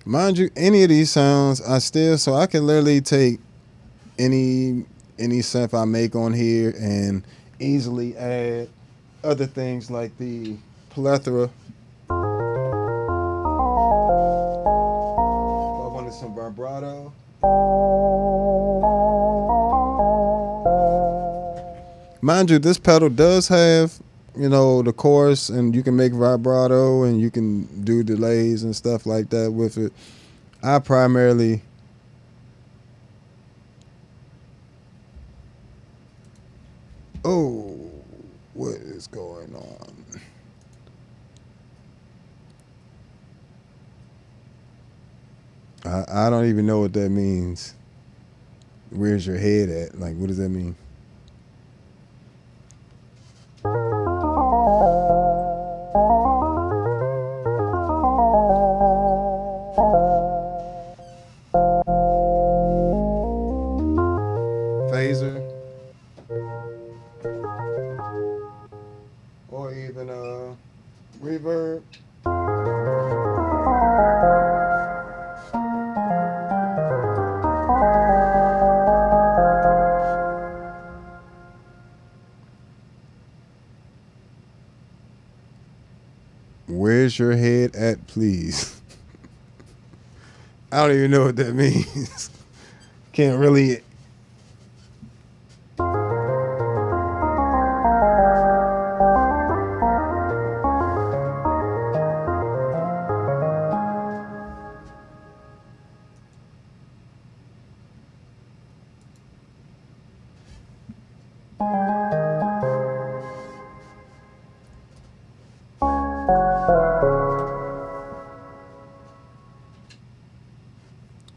Mind you, any of these sounds, so I can literally take any synth I make on here and easily add other things like the plethora. If I wanted some vibrato. Mind you, this pedal does have, the chorus, and you can make vibrato and you can do delays and stuff like that with it. I primarily what is going on? I don't even know what that means. Where's your head at? Like, what does that mean? Phaser. Or even reverb. Where's your head at, please? I don't even know what that means. Can't really.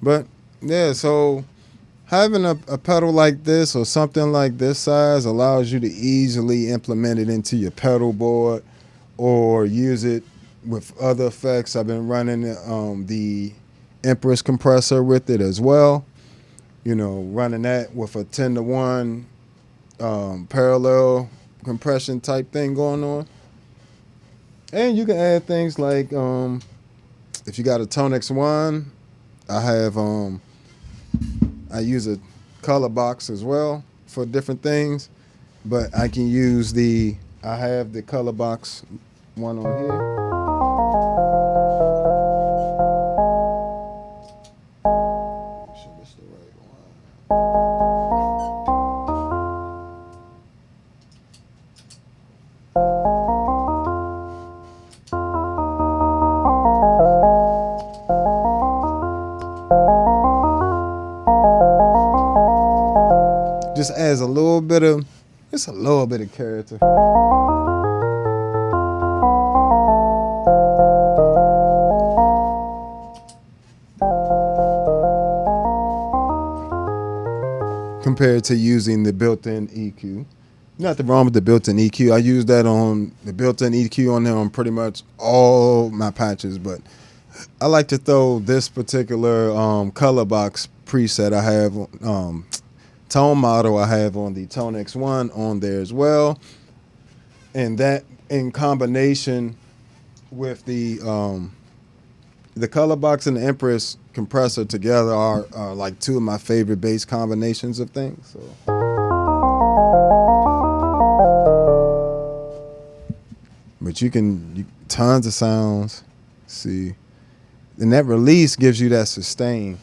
But yeah, so having a pedal like this or something like this size allows you to easily implement it into your pedal board or use it with other effects. I've been running the Empress compressor with it as well. Running that with a 10-to-1 parallel compression type thing going on. And you can add things like if you got a ToneX 1, I use a color box as well for different things, but I can use I have the color box one on here. Make sure this is the right one. Just adds a little bit of character. Compared to using the built-in EQ. Nothing wrong with the built-in EQ. I use that on the built-in EQ on there on pretty much all my patches, but I like to throw this particular color box preset I have tone model I have on the ToneX one on there as well, and that in combination with the color box and the Empress compressor together are like two of my favorite bass combinations of things. So. But tons of sounds. See, and that release gives you that sustain.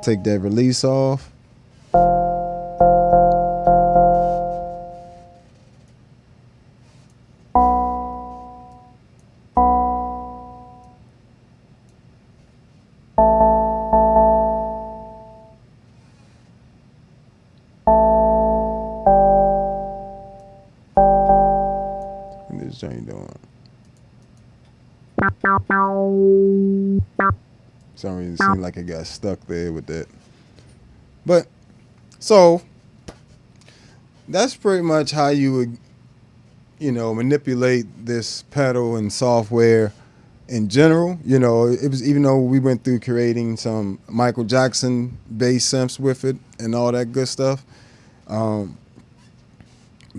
Take that release off. This joint doing. For some reason, it seemed like it got stuck there with that. But so that's pretty much how you would, manipulate this pedal and software in general. It was, even though we went through creating some Michael Jackson bass synths with it and all that good stuff.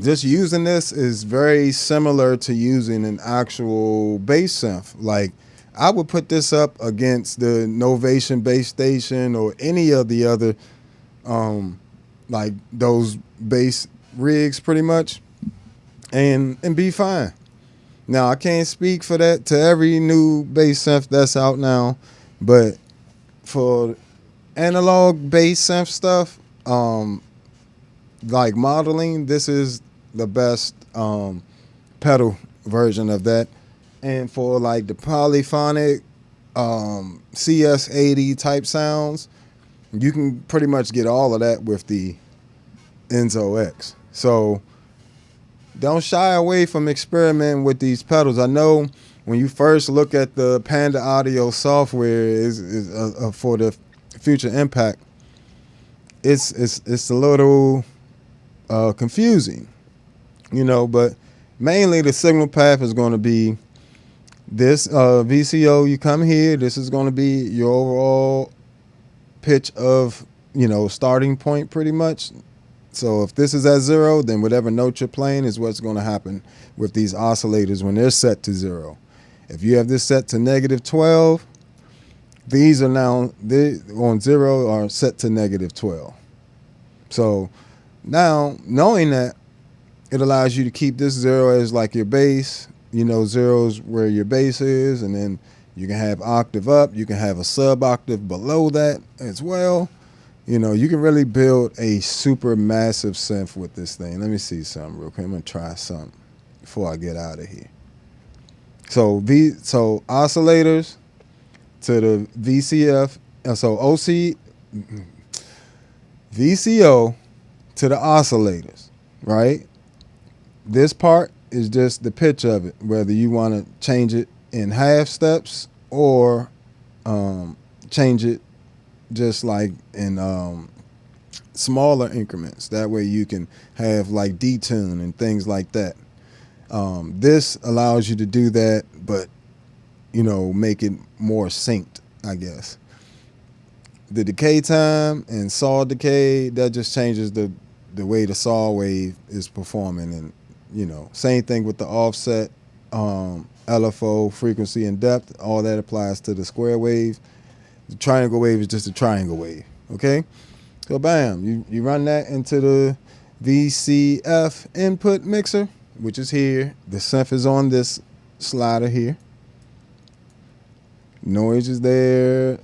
Just using this is very similar to using an actual bass synth. Like, I would put this up against the Novation Bass Station or any of the other, like those bass rigs pretty much, and be fine. Now, I can't speak for that to every new bass synth that's out now, but for analog bass synth stuff, like modeling, this is the best pedal version of that. And for like the polyphonic CS80 type sounds, you can pretty much get all of that with the Enzo X. So don't shy away from experimenting with these pedals. I know when you first look at the Panda Audio software is for the Future Impact, it's a little confusing, but mainly the signal path is going to be this VCO. You come here, this is going to be your overall pitch of, starting point pretty much. So if this is at 0, then whatever note you're playing is what's going to happen with these oscillators when they're set to 0. If you have this set to -12, these are now on 0 are set to -12. So now, knowing that, it allows you to keep this 0 as like your bass. 0 is where your bass is, and then you can have octave up. You can have a sub octave below that as well. You can really build a super massive synth with this thing. Let me see something real quick. I'm going to try something before I get out of here. So oscillators to the VCF. So VCO to the oscillators, right? This part is just the pitch of it, whether you want to change it in half steps or change it just like in smaller increments. That way you can have like detune and things like that. This allows you to do that, but make it more synced, I guess. The decay time and saw decay, that just changes the way the saw wave is performing. And same thing with the offset, LFO, frequency and depth. All that applies to the square wave. The triangle wave is just a triangle wave. Okay, so bam, you run that into the VCF input mixer, which is here. The synth is on this slider here. Noise is there.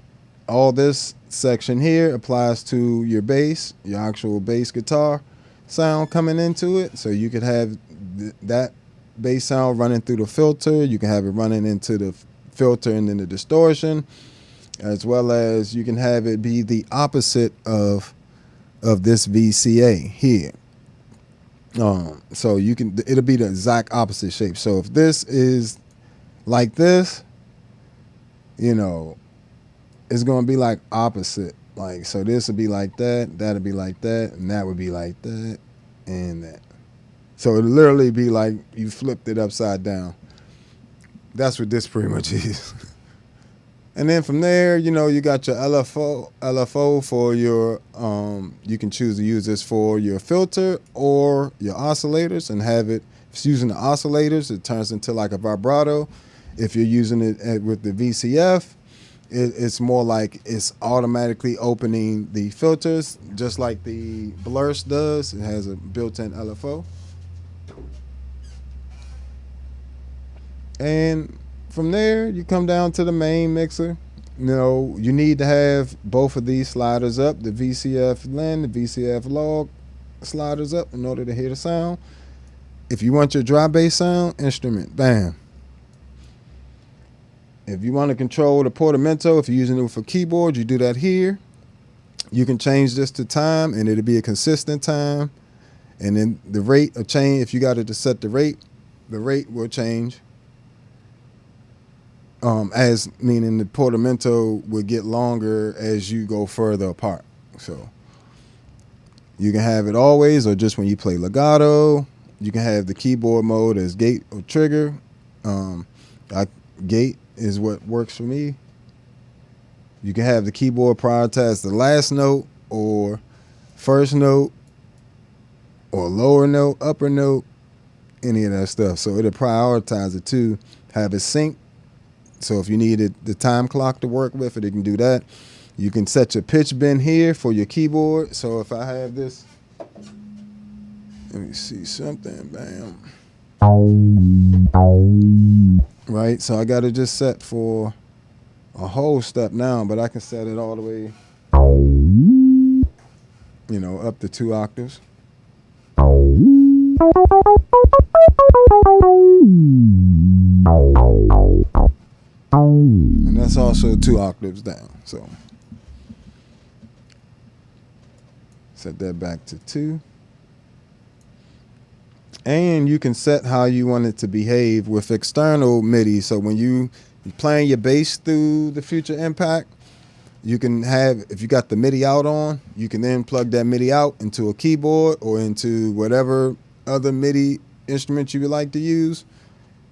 All this section here applies to your bass, your actual bass guitar sound coming into it. So you could have that bass sound running through the filter. You can have it running into the filter and then the distortion, as well as you can have it be the opposite of this VCA here. So it'll be the exact opposite shape. So if this is like this, it's going to be like opposite. Like, so this would be like that, that'll be like that, and that would be like that, and that. So it'll literally be like you flipped it upside down. That's what this pretty much is. And then from there, you know, you got your LFO for your, you can choose to use this for your filter or your oscillators and have it, if it's using the oscillators, it turns into like a vibrato. If you're using it with the VCF, it's more like it's automatically opening the filters, just like the Blurst does. It has a built-in LFO. And from there, you come down to the main mixer. You know, you need to have both of these sliders up, the VCF LIN, the VCF log sliders up in order to hear the sound. If you want your dry bass sound, instrument, bam. If you want to control the portamento, if you're using it for keyboard, you do that here. You can change this to time, and it'll be a consistent time. And then the rate will change. If you got it to set the rate will change. As meaning the portamento will get longer as you go further apart. So you can have it always or just when you play legato. You can have the keyboard mode as gate or trigger. Gate is what works for me. You can have the keyboard prioritize the last note or first note or lower note, upper note, any of that stuff. So it'll prioritize it too. Have it sync. So if you needed the time clock to work with it, can do that. You can set your pitch bend here for your keyboard. So if I have this, let me see something, bam. Right, so I got to just set for a whole step now, but I can set it all the way, you know, up to 2 octaves. And that's also 2 octaves down. So set that back to 2. And you can set how you want it to behave with external MIDI. So when you're playing your bass through the Future Impact, you can have, if you got the MIDI out on, you can then plug that MIDI out into a keyboard or into whatever other MIDI instrument you would like to use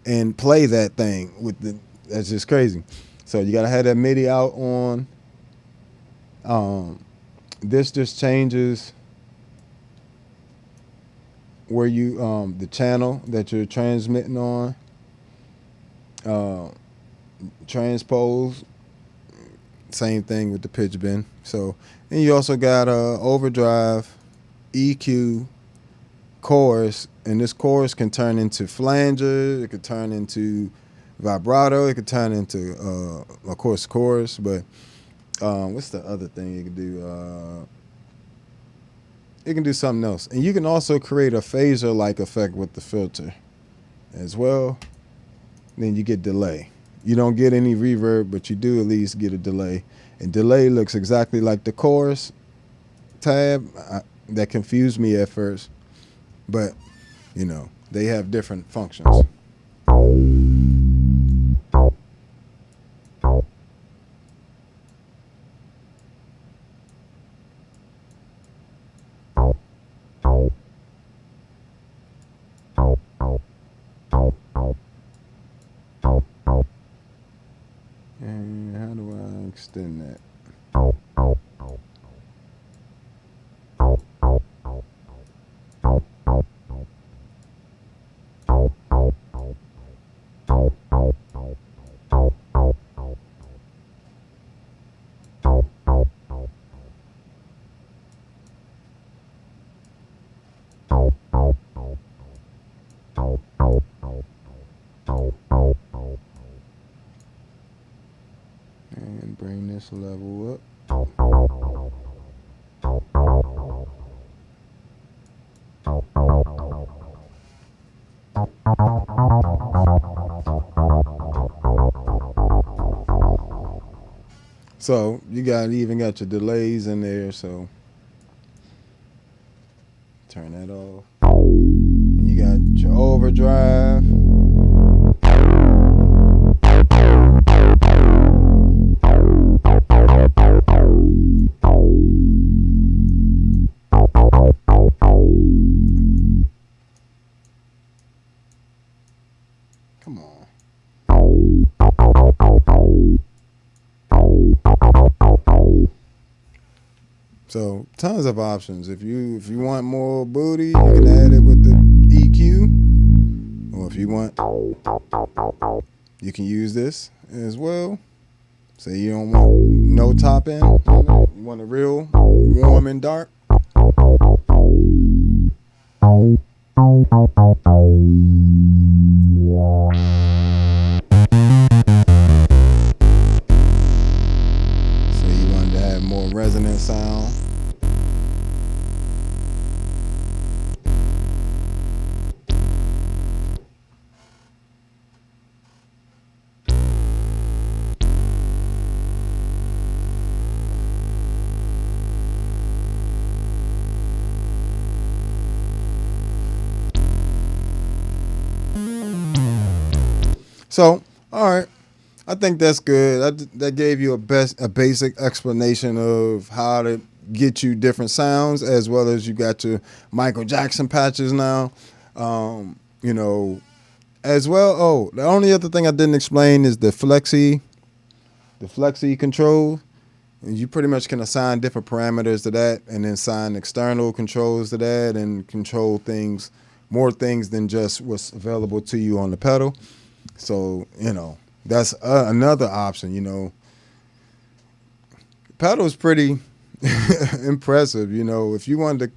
and play that thing with the, that's just crazy. So you got to have that MIDI out on. This just changes where you, the channel that you're transmitting on. Transpose, same thing with the pitch bend. So, and you also got overdrive, EQ, chorus, and this chorus can turn into flanger, it could turn into vibrato, it could turn into, of course, chorus, but what's the other thing you can do? It can do something else. And you can also create a phaser-like effect with the filter as well. Then you get delay. You don't get any reverb, but you do at least get a delay. And delay looks exactly like the chorus tab. That confused me at first. But, you know, they have different functions. And how do I extend that? And bring this level up. So you even got your delays in there, so turn that off. And you got your overdrive. Come on. So tons of options. If you want more booty, you can add it with the EQ, or if you want, you can use this as well. Say you don't want no top end, you want a real warm and dark. Say you wanted to have more resonant sound. So, all right, I think that's good. That gave you a basic explanation of how to get you different sounds, as well as you got your Michael Jackson patches now. You know, as well. Oh, the only other thing I didn't explain is the flexi control. You pretty much can assign different parameters to that, and then assign external controls to that, and control things, more things than just what's available to you on the pedal. So, you know, that's another option. You know, pedal is pretty impressive. You know, if you wanted to,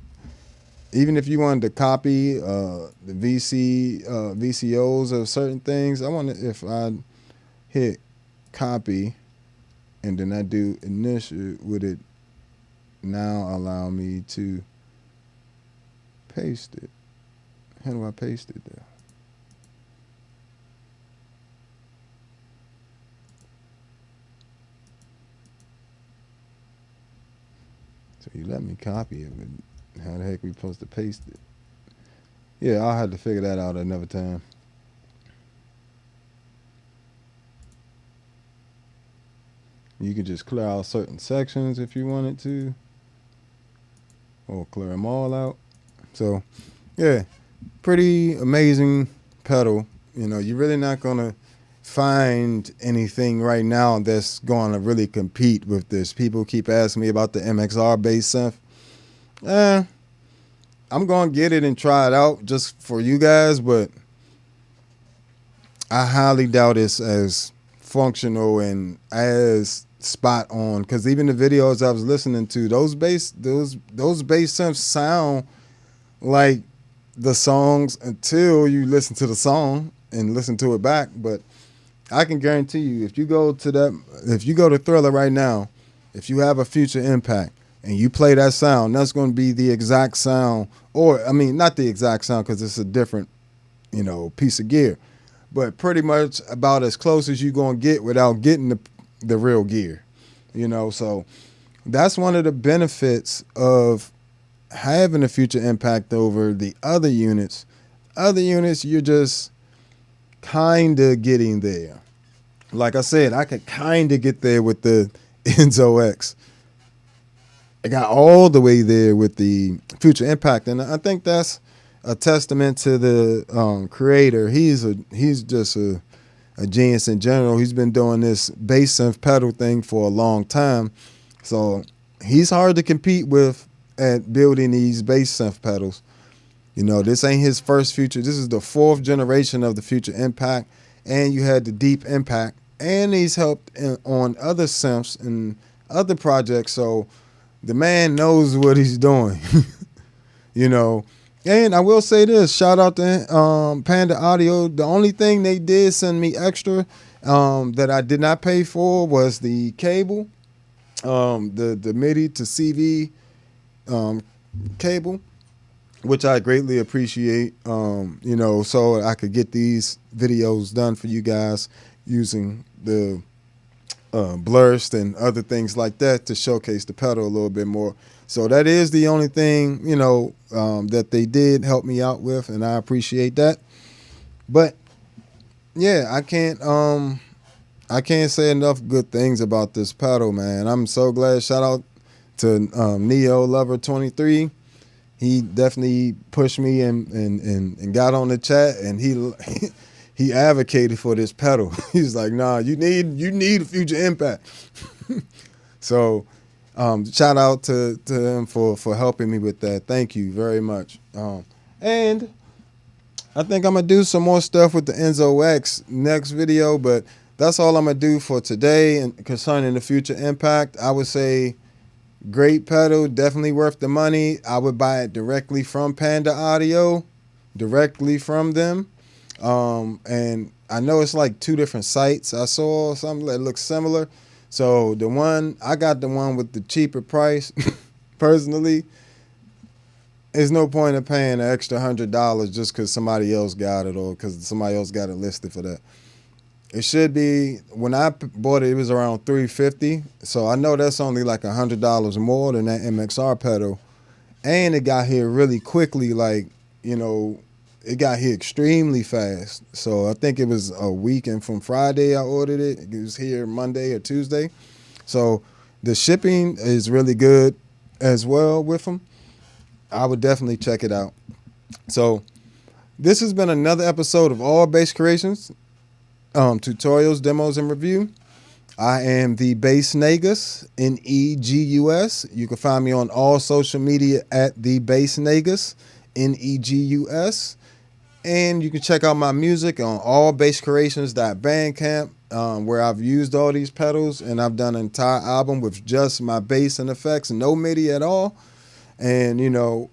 even if you wanted to copy the VCOs of certain things, I wonder if I hit copy and then I do initial, would it now allow me to paste it? How do I paste it there? So you let me copy it, but how the heck we supposed to paste it? Yeah, I'll have to figure that out another time. You could just clear out certain sections if you wanted to, or clear them all out. So, yeah, pretty amazing pedal. You know, you're really not gonna find anything right now that's going to really compete with this. People keep asking me about the MXR bass synth. I'm going to get it and try it out just for you guys, but I highly doubt it's as functional and as spot on, because even the videos I was listening to, those bass synths sound like the songs until you listen to the song and listen to it back. But I can guarantee you, if you go to Thriller right now, if you have a Future Impact and you play that sound, that's going to be the exact sound, or I mean, not the exact sound because it's a different, you know, piece of gear, but pretty much about as close as you're going to get without getting the real gear, you know. So that's one of the benefits of having a Future Impact over the other units. Other units, you're just kind of getting there. Like I said, I could kind of get there with the Enzo X. I got all the way there with the Future Impact, and I think that's a testament to the creator. He's just a genius in general. He's been doing this bass synth pedal thing for a long time, so he's hard to compete with at building these bass synth pedals. You know, this ain't his first Future. This is the 4th generation of the Future Impact, and you had the Deep Impact, and he's helped on other synths and other projects. So the man knows what he's doing, you know. And I will say this, shout out to Panda Audio. The only thing they did send me extra that I did not pay for was the cable, the MIDI to CV cable, which I greatly appreciate, you know, so I could get these videos done for you guys using the blurst and other things like that to showcase the pedal a little bit more. So that is the only thing, you know, that they did help me out with, and I appreciate that. But yeah, I can't say enough good things about this pedal, man. I'm so glad. Shout out to Neo Lover 23. He definitely pushed me and got on the chat, and he advocated for this pedal. He's like, nah, you need a Future Impact. So Shout out to him for helping me with that. Thank you very much. And I think I'm gonna do some more stuff with the Enzo X next video, but that's all I'm gonna do for today. And concerning the future impact, I would say great pedal, definitely worth the money. I would buy it directly from Panda Audio, directly from them. And I know it's like 2 different sites. I saw something that looks similar. So I got the one with the cheaper price. Personally, there's no point in paying an extra $100 just because somebody else got it or because somebody else got it listed for that. It should be, when I bought it, it was around $350. So I know that's only like $100 more than that MXR pedal. And it got here really quickly, like, it got here extremely fast. So I think it was a weekend from Friday I ordered it. It was here Monday or Tuesday. So the shipping is really good as well with them. I would definitely check it out. So this has been another episode of All Bass Creations, tutorials, demos, and review. I am the Bass Negus, Negus. You can find me on all social media at the Bass Negus, Negus. And you can check out my music on allbasscreations.bandcamp, where I've used all these pedals, and I've done an entire album with just my bass and effects, no MIDI at all. And, you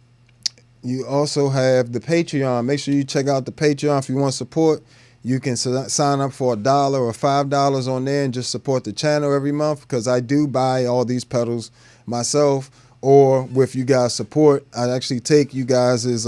also have the Patreon. Make sure you check out the Patreon if you want support. You can sign up for $1 or $5 on there and just support the channel every month, because I do buy all these pedals myself, or with you guys' support, I actually take you guys'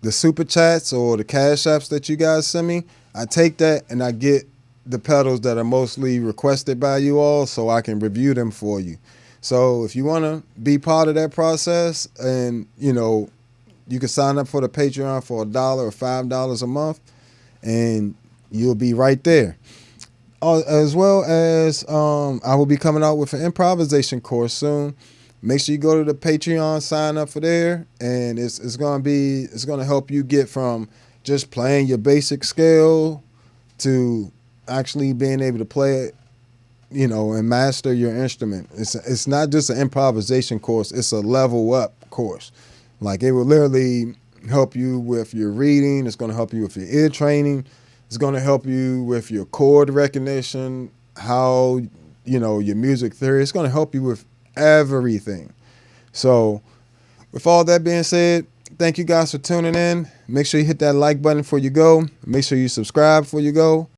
the super chats or the cash apps that you guys send me. I take that and I get the pedals that are mostly requested by you all so I can review them for you. So if you want to be part of that process, and you can sign up for the Patreon for $1 or $5 a month, and you'll be right there. As well as I will be coming out with an improvisation course soon. Make sure you go to the Patreon, sign up for there, and it's gonna help you get from just playing your basic scale to actually being able to play it, and master your instrument. It's not just an improvisation course; it's a level up course. Like, it will literally help you with your reading. It's gonna help you with your ear training. It's gonna help you with your chord recognition, how your music theory. It's gonna help you with everything. So with all that being said, thank you guys for tuning in. Make sure you hit that like button before you go. Make sure you subscribe before you go.